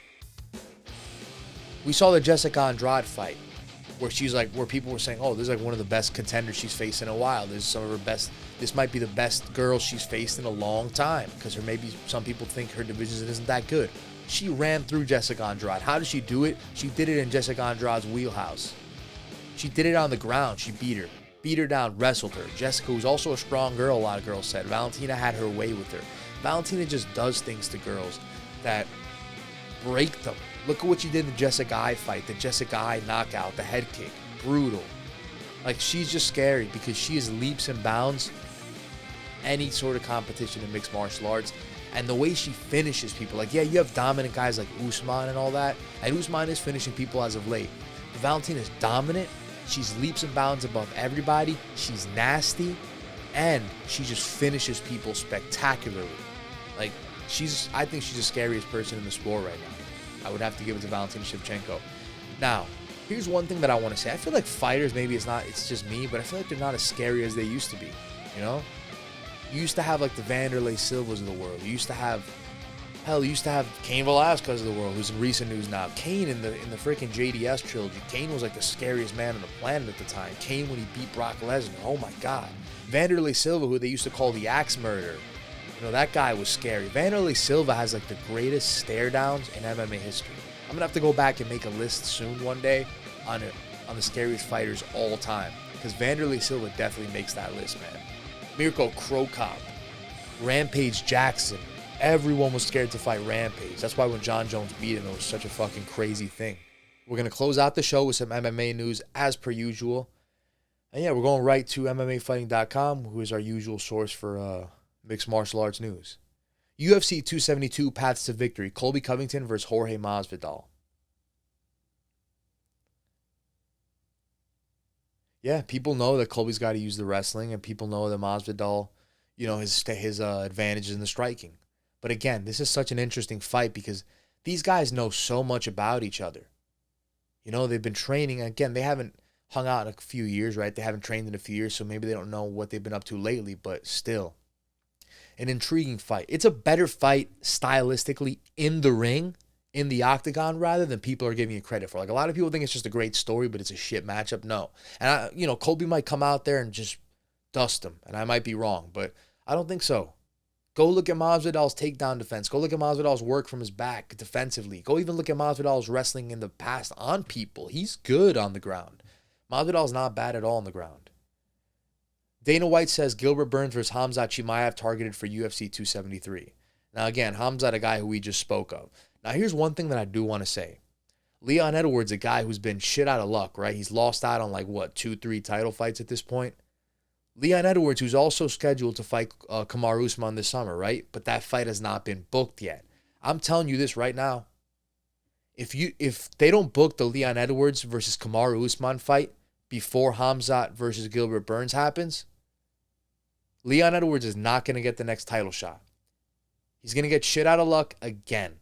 We saw the Jessica Andrade fight where where people were saying, oh, this is like one of the best contenders she's faced in a while. This might be the best girl she's faced in a long time, because maybe some people think her division isn't that good. She ran through Jessica Andrade. How did she do it? She did it in Jessica Andrade's wheelhouse. She did it on the ground. She beat her down, wrestled her. Jessica, who's also a strong girl, a lot of girls said. Valentina had her way with her. Valentina just does things to girls that break them. Look at what she did in the Jessica I fight, the Jessica I knockout, the head kick. Brutal. Like, she's just scary because she is leaps and bounds any sort of competition in mixed martial arts. And the way she finishes people, like, yeah, you have dominant guys like Usman and all that, and Usman is finishing people as of late. But Valentina's dominant. She's leaps and bounds above everybody. She's nasty, and she just finishes people spectacularly. Like, I think she's the scariest person in the sport right now. I would have to give it to Valentina Shevchenko. Now, here's one thing that I want to say. I feel like fighters, maybe it's just me, but I feel like they're not as scary as they used to be, you know? You used to have, like, the Vanderlei Silvas of the world. You used to have Cain Velasquez of the world, who's in recent news now. Cain in the freaking JDS trilogy. Cain was like the scariest man on the planet at the time. Cain when he beat Brock Lesnar. Oh my God. Vanderlei Silva, who they used to call the Axe Murderer. You know, that guy was scary. Vanderlei Silva has like the greatest stare downs in MMA history. I'm gonna have to go back and make a list soon one day on the scariest fighters all time, because Vanderlei Silva definitely makes that list, man. Mirko Cro Cop, Rampage Jackson. Everyone was scared to fight Rampage. That's why when John Jones beat him, it was such a fucking crazy thing. We're going to close out the show with some MMA news as per usual. And yeah, we're going right to MMAfighting.com, who is our usual source for mixed martial arts news. UFC 272 paths to victory. Colby Covington versus Jorge Masvidal. Yeah, people know that Colby's got to use the wrestling, and people know that Masvidal, you know, his advantages in the striking. But again, this is such an interesting fight because these guys know so much about each other. You know, they've been training. Again, they haven't hung out in a few years, right? They haven't trained in a few years, so maybe they don't know what they've been up to lately, but still. An intriguing fight. It's a better fight stylistically in the ring, in the octagon, rather than people are giving it credit for. Like, a lot of people think it's just a great story, but it's a shit matchup. No. And, Colby might come out there and just dust him, and I might be wrong, but I don't think so. Go look at Masvidal's takedown defense. Go look at Masvidal's work from his back defensively. Go even look at Masvidal's wrestling in the past on people. He's good on the ground. Masvidal's not bad at all on the ground. Dana White says Gilbert Burns versus Khamzat Chimaev targeted for UFC 273. Now again, Khamzat, a guy who we just spoke of. Now here's one thing that I do want to say. Leon Edwards, a guy who's been shit out of luck, right? He's lost out on 2-3 title fights at this point. Leon Edwards, who's also scheduled to fight Kamaru Usman this summer, right? But that fight has not been booked yet. I'm telling you this right now. If they don't book the Leon Edwards versus Kamaru Usman fight before Khamzat versus Gilbert Burns happens, Leon Edwards is not going to get the next title shot. He's going to get shit out of luck again.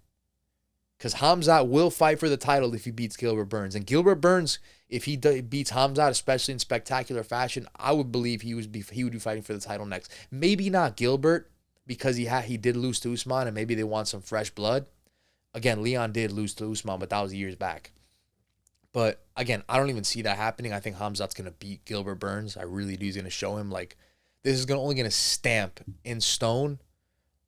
Because Khamzat will fight for the title if he beats Gilbert Burns. And Gilbert Burns, if he beats Khamzat, especially in spectacular fashion, I would believe he would be fighting for the title next. Maybe not Gilbert, because he did lose to Usman, and maybe they want some fresh blood. Again, Leon did lose to Usman, but that was years back. But again, I don't even see that happening. I think Khamzat's going to beat Gilbert Burns. I really do. He's going to show him, like, this is only going to stamp in stone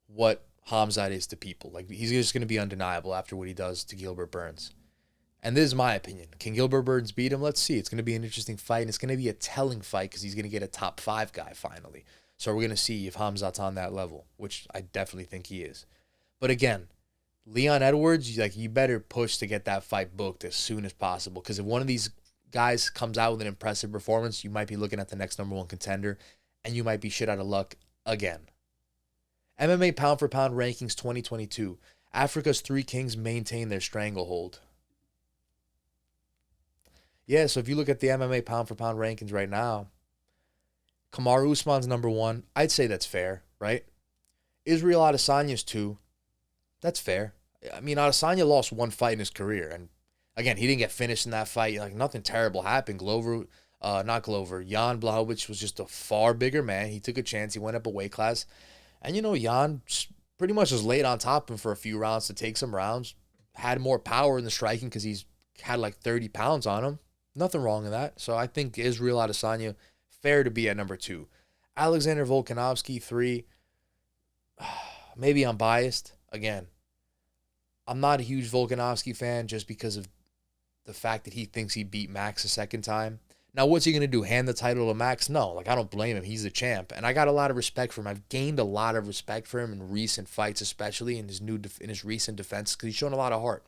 what Khamzat is to people. Like, he's just going to be undeniable after what he does to Gilbert Burns. And this is my opinion. Can Gilbert Burns beat him? Let's see. It's going to be an interesting fight, and it's going to be a telling fight because he's going to get a top 5 guy finally. So we're going to see if Khamzat's on that level, which I definitely think he is. But again, Leon Edwards, you better push to get that fight booked as soon as possible, because if one of these guys comes out with an impressive performance, you might be looking at the next #1 contender, and you might be shit out of luck again. MMA Pound for Pound Rankings 2022. Africa's 3 kings maintain their stranglehold. Yeah, so if you look at the MMA Pound for Pound rankings right now, Kamaru Usman's #1. I'd say that's fair, right? Israel Adesanya's 2. That's fair. I mean, Adesanya lost 1 fight in his career, and again, he didn't get finished in that fight. Like, nothing terrible happened. Jan Blachowicz was just a far bigger man. He took a chance. He went up a weight class. And, Jan pretty much was laid on top of him for a few rounds to take some rounds. Had more power in the striking because he's had like 30 pounds on him. Nothing wrong in that. So I think Israel Adesanya, fair to be at #2. Alexander Volkanovski, 3. Maybe I'm biased. Again, I'm not a huge Volkanovski fan just because of the fact that he thinks he beat Max a second time. Now, what's he going to do? Hand the title to Max? No, I don't blame him. He's the champ. And I got a lot of respect for him. I've gained a lot of respect for him in recent fights, especially in his recent defense, because he's shown a lot of heart.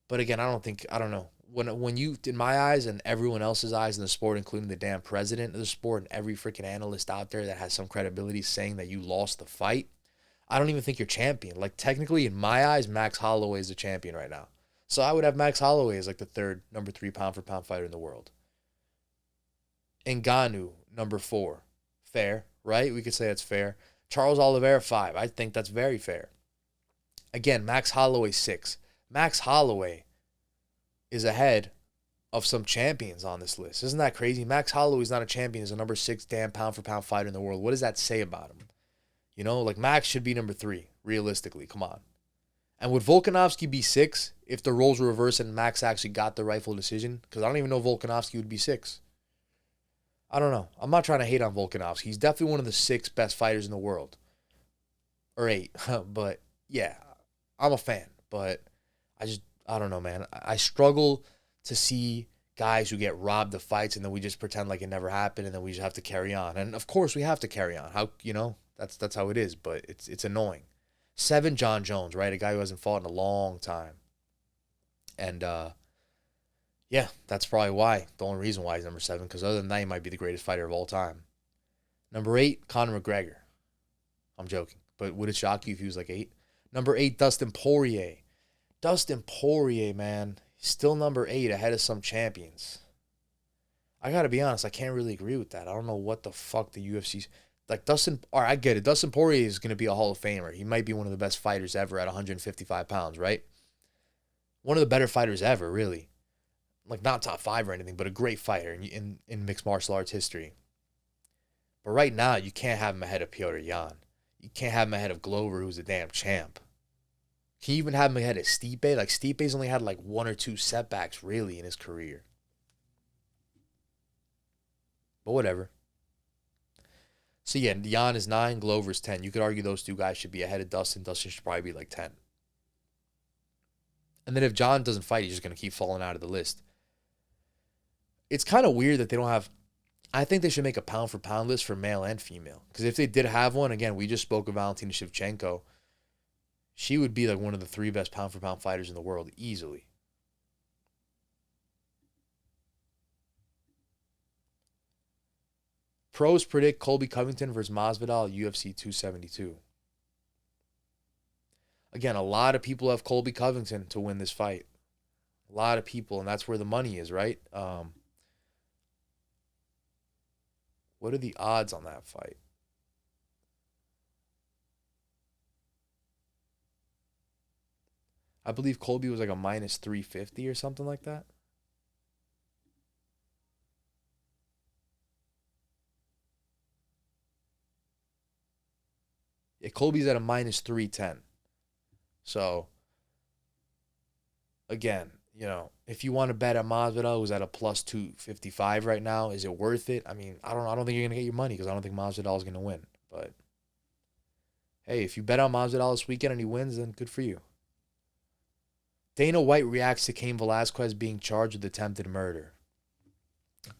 But again, I don't know. When you, in my eyes and everyone else's eyes in the sport, including the damn president of the sport and every freaking analyst out there that has some credibility saying that you lost the fight, I don't even think you're champion. Like, technically, in my eyes, Max Holloway is the champion right now. So I would have Max Holloway as like the third #3 pound for pound fighter in the world. Ngannou, #4. Fair, right? We could say that's fair. Charles Oliveira, 5. I think that's very fair. Again, Max Holloway, 6. Max Holloway is ahead of some champions on this list. Isn't that crazy? Max Holloway's not a champion. He's a #6 damn pound for pound fighter in the world. What does that say about him? Like, Max should be #3, realistically. Come on. And would Volkanovski be 6 if the roles were reversed and Max actually got the rightful decision? Because I don't even know if Volkanovski would be 6. I don't know. I'm not trying to hate on Volkanovski. He's definitely one of the 6 best fighters in the world. Or 8. But, yeah, I'm a fan. But I don't know, man. I struggle to see guys who get robbed of fights and then we just pretend like it never happened and then we just have to carry on. And, of course, we have to carry on. That's how it is. But it's annoying. 7, John Jones, right? A guy who hasn't fought in a long time. And, yeah, that's probably why. The only reason why he's #7, because other than that, he might be the greatest fighter of all time. #8, Conor McGregor. I'm joking. But would it shock you if he was like 8? #8, Dustin Poirier. Dustin Poirier, man. He's still #8 ahead of some champions. I got to be honest, I can't really agree with that. I don't know what the fuck the UFC's... Like, all right, I get it. Dustin Poirier is going to be a Hall of Famer. He might be one of the best fighters ever at 155 pounds, right? One of the better fighters ever, really. Like, not top 5 or anything, but a great fighter in mixed martial arts history. But right now, you can't have him ahead of Petr Yan. You can't have him ahead of Glover, who's a damn champ. Can you even have him ahead of Stipe? Like, Stipe's only had like 1 or 2 setbacks, really, in his career. But whatever. So, yeah, Yan is 9, Glover's 10. You could argue those 2 guys should be ahead of Dustin. Dustin should probably be like 10. And then if John doesn't fight, he's just going to keep falling out of the list. It's kind of weird that they don't have... I think they should make a pound-for-pound list for male and female. Because if they did have one, again, we just spoke of Valentina Shevchenko. She would be like one of the 3 best pound-for-pound fighters in the world, easily. Pros predict Colby Covington versus Masvidal, UFC 272. Again, a lot of people have Colby Covington to win this fight. A lot of people, and that's where the money is, right? What are the odds on that fight? I believe Colby was like a minus 350 or something like that. Yeah, Colby's at a minus 310. So, again, you know, if you want to bet at Masvidal, who's at a plus 255 right now, is it worth it? I mean, I don't think you're gonna get your money because I don't think Masvidal is gonna win. But hey, if you bet on Masvidal this weekend and he wins, then good for you. Dana White reacts to Cain Velasquez being charged with attempted murder.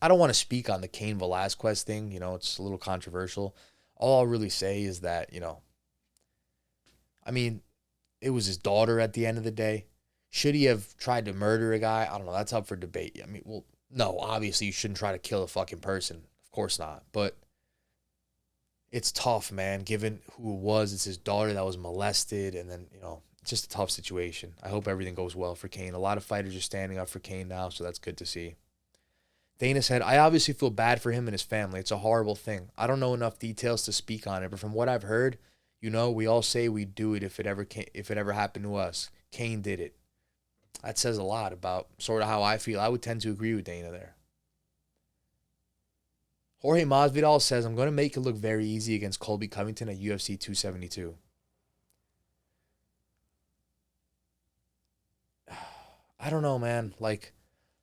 I don't want to speak on the Cain Velasquez thing. You know, it's a little controversial. All I'll really say is that, you know, I mean, it was his daughter at the end of the day. Should he have tried to murder a guy? I don't know. That's up for debate. I mean, well, no, obviously you shouldn't try to kill a fucking person. Of course not. But it's tough, man, given who it was. It's his daughter that was molested. And then, you know, just a tough situation. I hope everything goes well for Cain. A lot of fighters are standing up for Cain now, so that's good to see. Dana said, I obviously feel bad for him and his family. It's a horrible thing. I don't know enough details to speak on it, but from what I've heard, you know, we all say we'd do it if it ever happened to us. Cain did it. That says a lot about sort of how I feel. I would tend to agree with Dana there. Jorge Masvidal says, I'm going to make it look very easy against Colby Covington at UFC 272. I don't know, man. Like,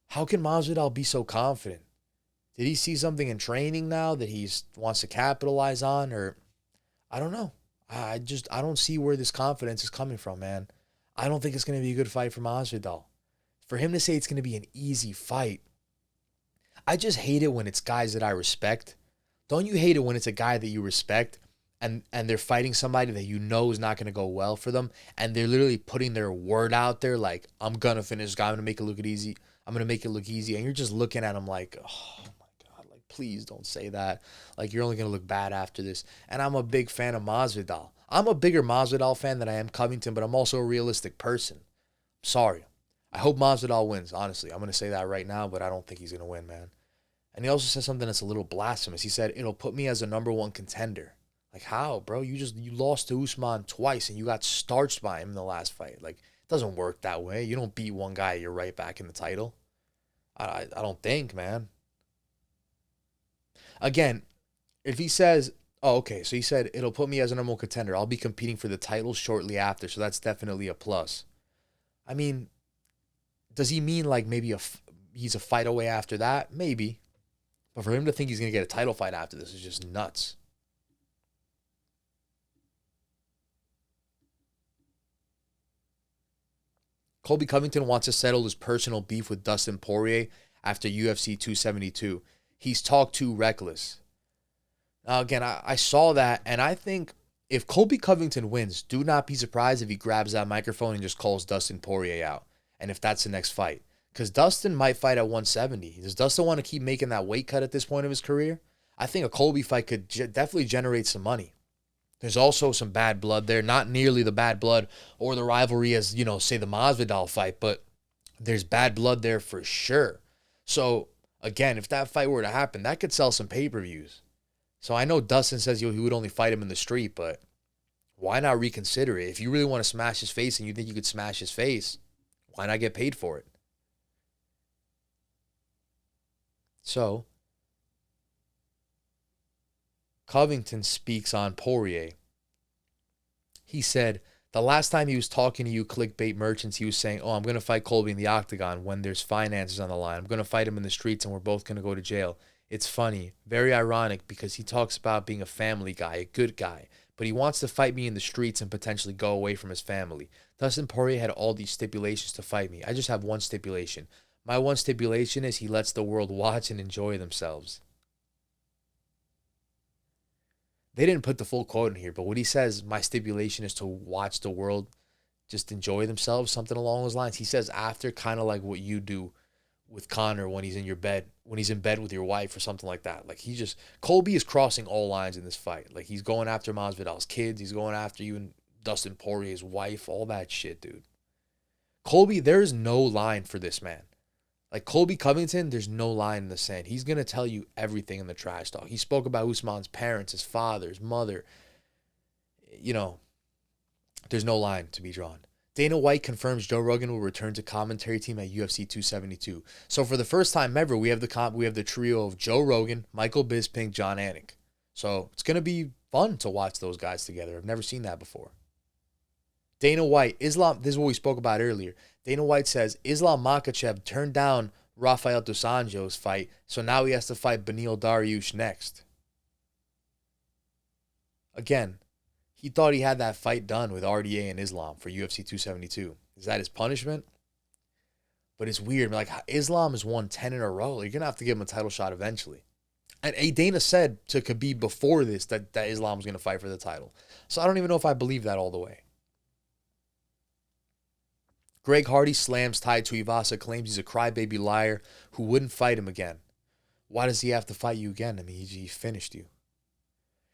how can Masvidal be so confident? Did he see something in training now that he wants to capitalize on? Or, I don't know. I don't see where this confidence is coming from, man. I don't think it's going to be a good fight for Masvidal. For him to say it's going to be an easy fight, I just hate it when it's guys that I respect. Don't you hate it when it's a guy that you respect and they're fighting somebody that you know is not going to go well for them, and they're literally putting their word out there like, I'm going to finish this guy, I'm going to make it look easy. I'm going to make it look easy. And you're just looking at him like, oh my God, like, please don't say that. Like, you're only going to look bad after this. And I'm a big fan of Masvidal. I'm a bigger Masvidal fan than I am Covington, but I'm also a realistic person. Sorry. I hope Masvidal wins, honestly. I'm going to say that right now, but I don't think he's going to win, man. And he also said something that's a little blasphemous. He said, it'll put me as a #1 contender. Like, how, bro? You lost to Usman twice, and you got starched by him in the last fight. Like, it doesn't work that way. You don't beat one guy, you're right back in the title. I don't think, man. Again, if he says, oh, okay, so he said, it'll put me as a #1 contender. I'll be competing for the title shortly after, so that's definitely a plus. I mean, does he mean like maybe he's a fight away after that? Maybe. But for him to think he's going to get a title fight after this is just nuts. Colby Covington wants to settle his personal beef with Dustin Poirier after UFC 272. He's talked too reckless. Now, again, I saw that, and I think if Colby Covington wins, do not be surprised if he grabs that microphone and just calls Dustin Poirier out, and if that's the next fight. Because Dustin might fight at 170. Does Dustin want to keep making that weight cut at this point of his career? I think a Colby fight could definitely generate some money. There's also some bad blood there. Not nearly the bad blood or the rivalry as, you know, say the Masvidal fight, but there's bad blood there for sure. So, again, if that fight were to happen, that could sell some pay-per-views. So I know Dustin says he would only fight him in the street, but why not reconsider it? If you really want to smash his face and you think you could smash his face, why not get paid for it? So, Covington speaks on Poirier. He said, the last time he was talking to you clickbait merchants, he was saying, oh, I'm going to fight Colby in the octagon when there's finances on the line. I'm going to fight him in the streets and we're both going to go to jail. It's funny, very ironic, because he talks about being a family guy, a good guy, but he wants to fight me in the streets and potentially go away from his family. Dustin Poirier had all these stipulations to fight me. I just have one stipulation. My one stipulation is he lets the world watch and enjoy themselves. They didn't put the full quote in here, but what he says, my stipulation is to watch the world just enjoy themselves, something along those lines. He says after, kind of like what you do with Conor when he's in your bed, when he's in bed with your wife or something like that. Like Colby is crossing all lines in this fight. Like he's going after Masvidal's kids. He's going after you and Dustin Poirier's wife, all that shit, dude. Colby, there's no line for this man. Like Colby Covington, there's no line in the sand. He's going to tell you everything in the trash talk. He spoke about Usman's parents, his father, his mother. You know, there's no line to be drawn. Dana White confirms Joe Rogan will return to commentary team at UFC 272. So for the first time ever, we have the trio of Joe Rogan, Michael Bisping, John Anik. So it's going to be fun to watch those guys together. I've never seen that before. Dana White, Islam, this is what we spoke about earlier. Dana White says Islam Makhachev turned down Rafael dos Anjos fight, so now he has to fight Beneil Dariush next. Again, he thought he had that fight done with RDA and Islam for UFC 272. Is that his punishment? But it's weird. Like, Islam has won 10 in a row. You're going to have to give him a title shot eventually. And Dana said to Khabib before this that Islam was going to fight for the title. So I don't even know if I believe that all the way. Greg Hardy slams Tai Tuivasa, claims he's a crybaby liar who wouldn't fight him again. Why does he have to fight you again? I mean, he finished you.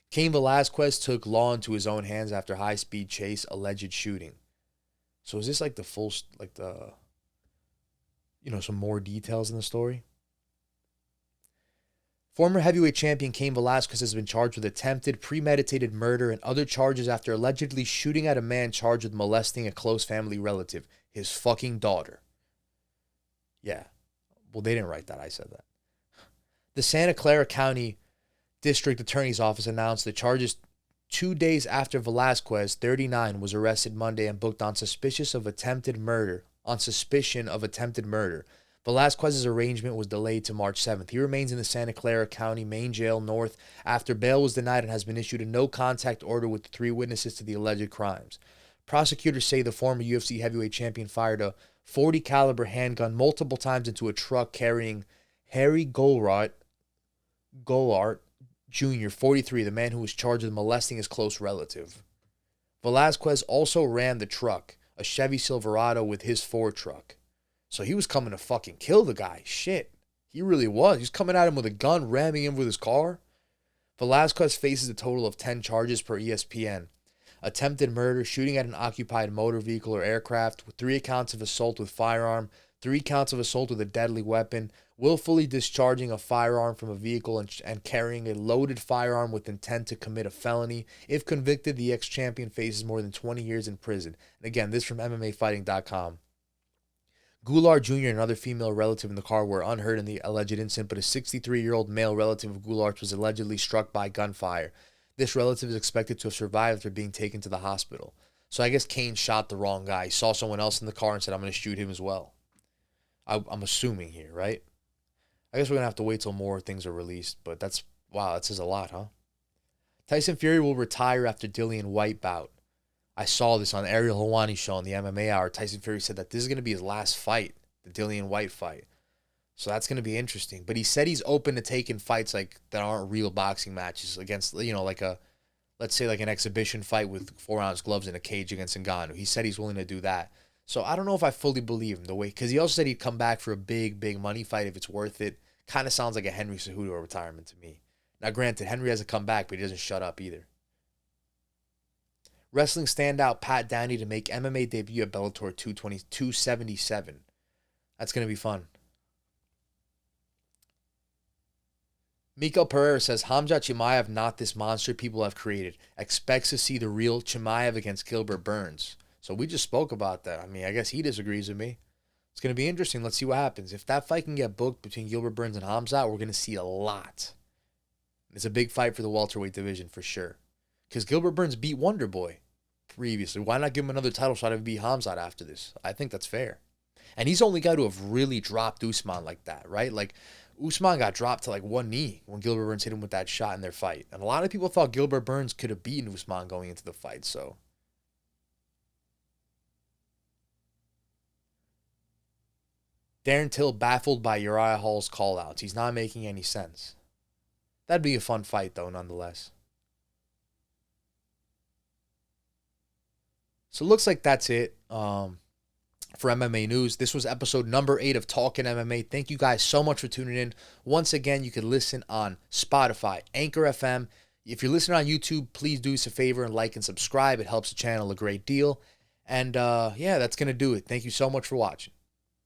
Cain Velasquez took law into his own hands after high-speed chase, alleged shooting. So is this like the full, like the, you know, some more details in the story? Former heavyweight champion Cain Velasquez has been charged with attempted premeditated murder and other charges after allegedly shooting at a man charged with molesting a close family relative, his fucking daughter. Yeah. Well, they didn't write that. I said that. The Santa Clara County District Attorney's Office announced the charges 2 days after Velasquez, 39, was arrested Monday and booked on suspicion of attempted murder. Velasquez's arraignment was delayed to March 7th. He remains in the Santa Clara County Main Jail North after bail was denied and has been issued a no-contact order with the 3 witnesses to the alleged crimes. Prosecutors say the former UFC heavyweight champion fired a .40 caliber handgun multiple times into a truck carrying Harry Golart Jr., 43, the man who was charged with molesting his close relative. Velasquez also ran the truck, a Chevy Silverado, with his Ford truck. So he was coming to fucking kill the guy. Shit. He really was. He was coming at him with a gun, ramming him with his car. Velasquez faces a total of 10 charges per ESPN. Attempted murder, shooting at an occupied motor vehicle or aircraft, with 3 counts of assault with firearm, 3 counts of assault with a deadly weapon, willfully discharging a firearm from a vehicle and carrying a loaded firearm with intent to commit a felony. If convicted, the ex-champion faces more than 20 years in prison. And again, this from MMAfighting.com. Goulart Jr. and another female relative in the car were unhurt in the alleged incident, but a 63-year-old male relative of Goulart's was allegedly struck by gunfire. This relative is expected to have survived after being taken to the hospital. So I guess Cain shot the wrong guy. He saw someone else in the car and said, I'm going to shoot him as well. I'm assuming here, right? I guess we're going to have to wait till more things are released, but that's, wow, that says a lot, huh? Tyson Fury will retire after Dillian White bout. I saw this on Ariel Helwani's show on the MMA Hour. Tyson Fury said that this is going to be his last fight, the Dillian White fight. So that's going to be interesting. But he said he's open to taking fights like that aren't real boxing matches against, you know, like a, let's say like an exhibition fight with 4-ounce gloves in a cage against Ngannou. He said he's willing to do that. So I don't know if I fully believe him the way, because he also said he'd come back for a big money fight if it's worth it. Kind of sounds like a Henry Cejudo retirement to me. Now, granted, Henry hasn't come back, but he doesn't shut up either. Wrestling standout Pat Downey to make MMA debut at Bellator 277. That's going to be fun. Miko Pereira says, Khamzat Chimaev, not this monster people have created. Expects to see the real Chimaev against Gilbert Burns. So we just spoke about that. I mean, I guess he disagrees with me. It's going to be interesting. Let's see what happens. If that fight can get booked between Gilbert Burns and Khamzat, we're going to see a lot. It's a big fight for the welterweight division for sure. Because Gilbert Burns beat Wonder Boy previously. Why not give him another title shot and beat Khamzat after this? I think that's fair. And he's only got to have really dropped Usman like that, right? Like, Usman got dropped to like one knee when Gilbert Burns hit him with that shot in their fight. And a lot of people thought Gilbert Burns could have beaten Usman going into the fight, so. Darren Till baffled by Uriah Hall's callouts. He's not making any sense. That'd be a fun fight, though, nonetheless. So it looks like that's it for MMA news. This was episode number 8 of Talkin MMA. Thank you guys so much for tuning in. Once again, you can listen on Spotify, Anchor FM. If you're listening on YouTube, please do us a favor and like and subscribe. It helps the channel a great deal. And yeah, that's going to do it. Thank you so much for watching.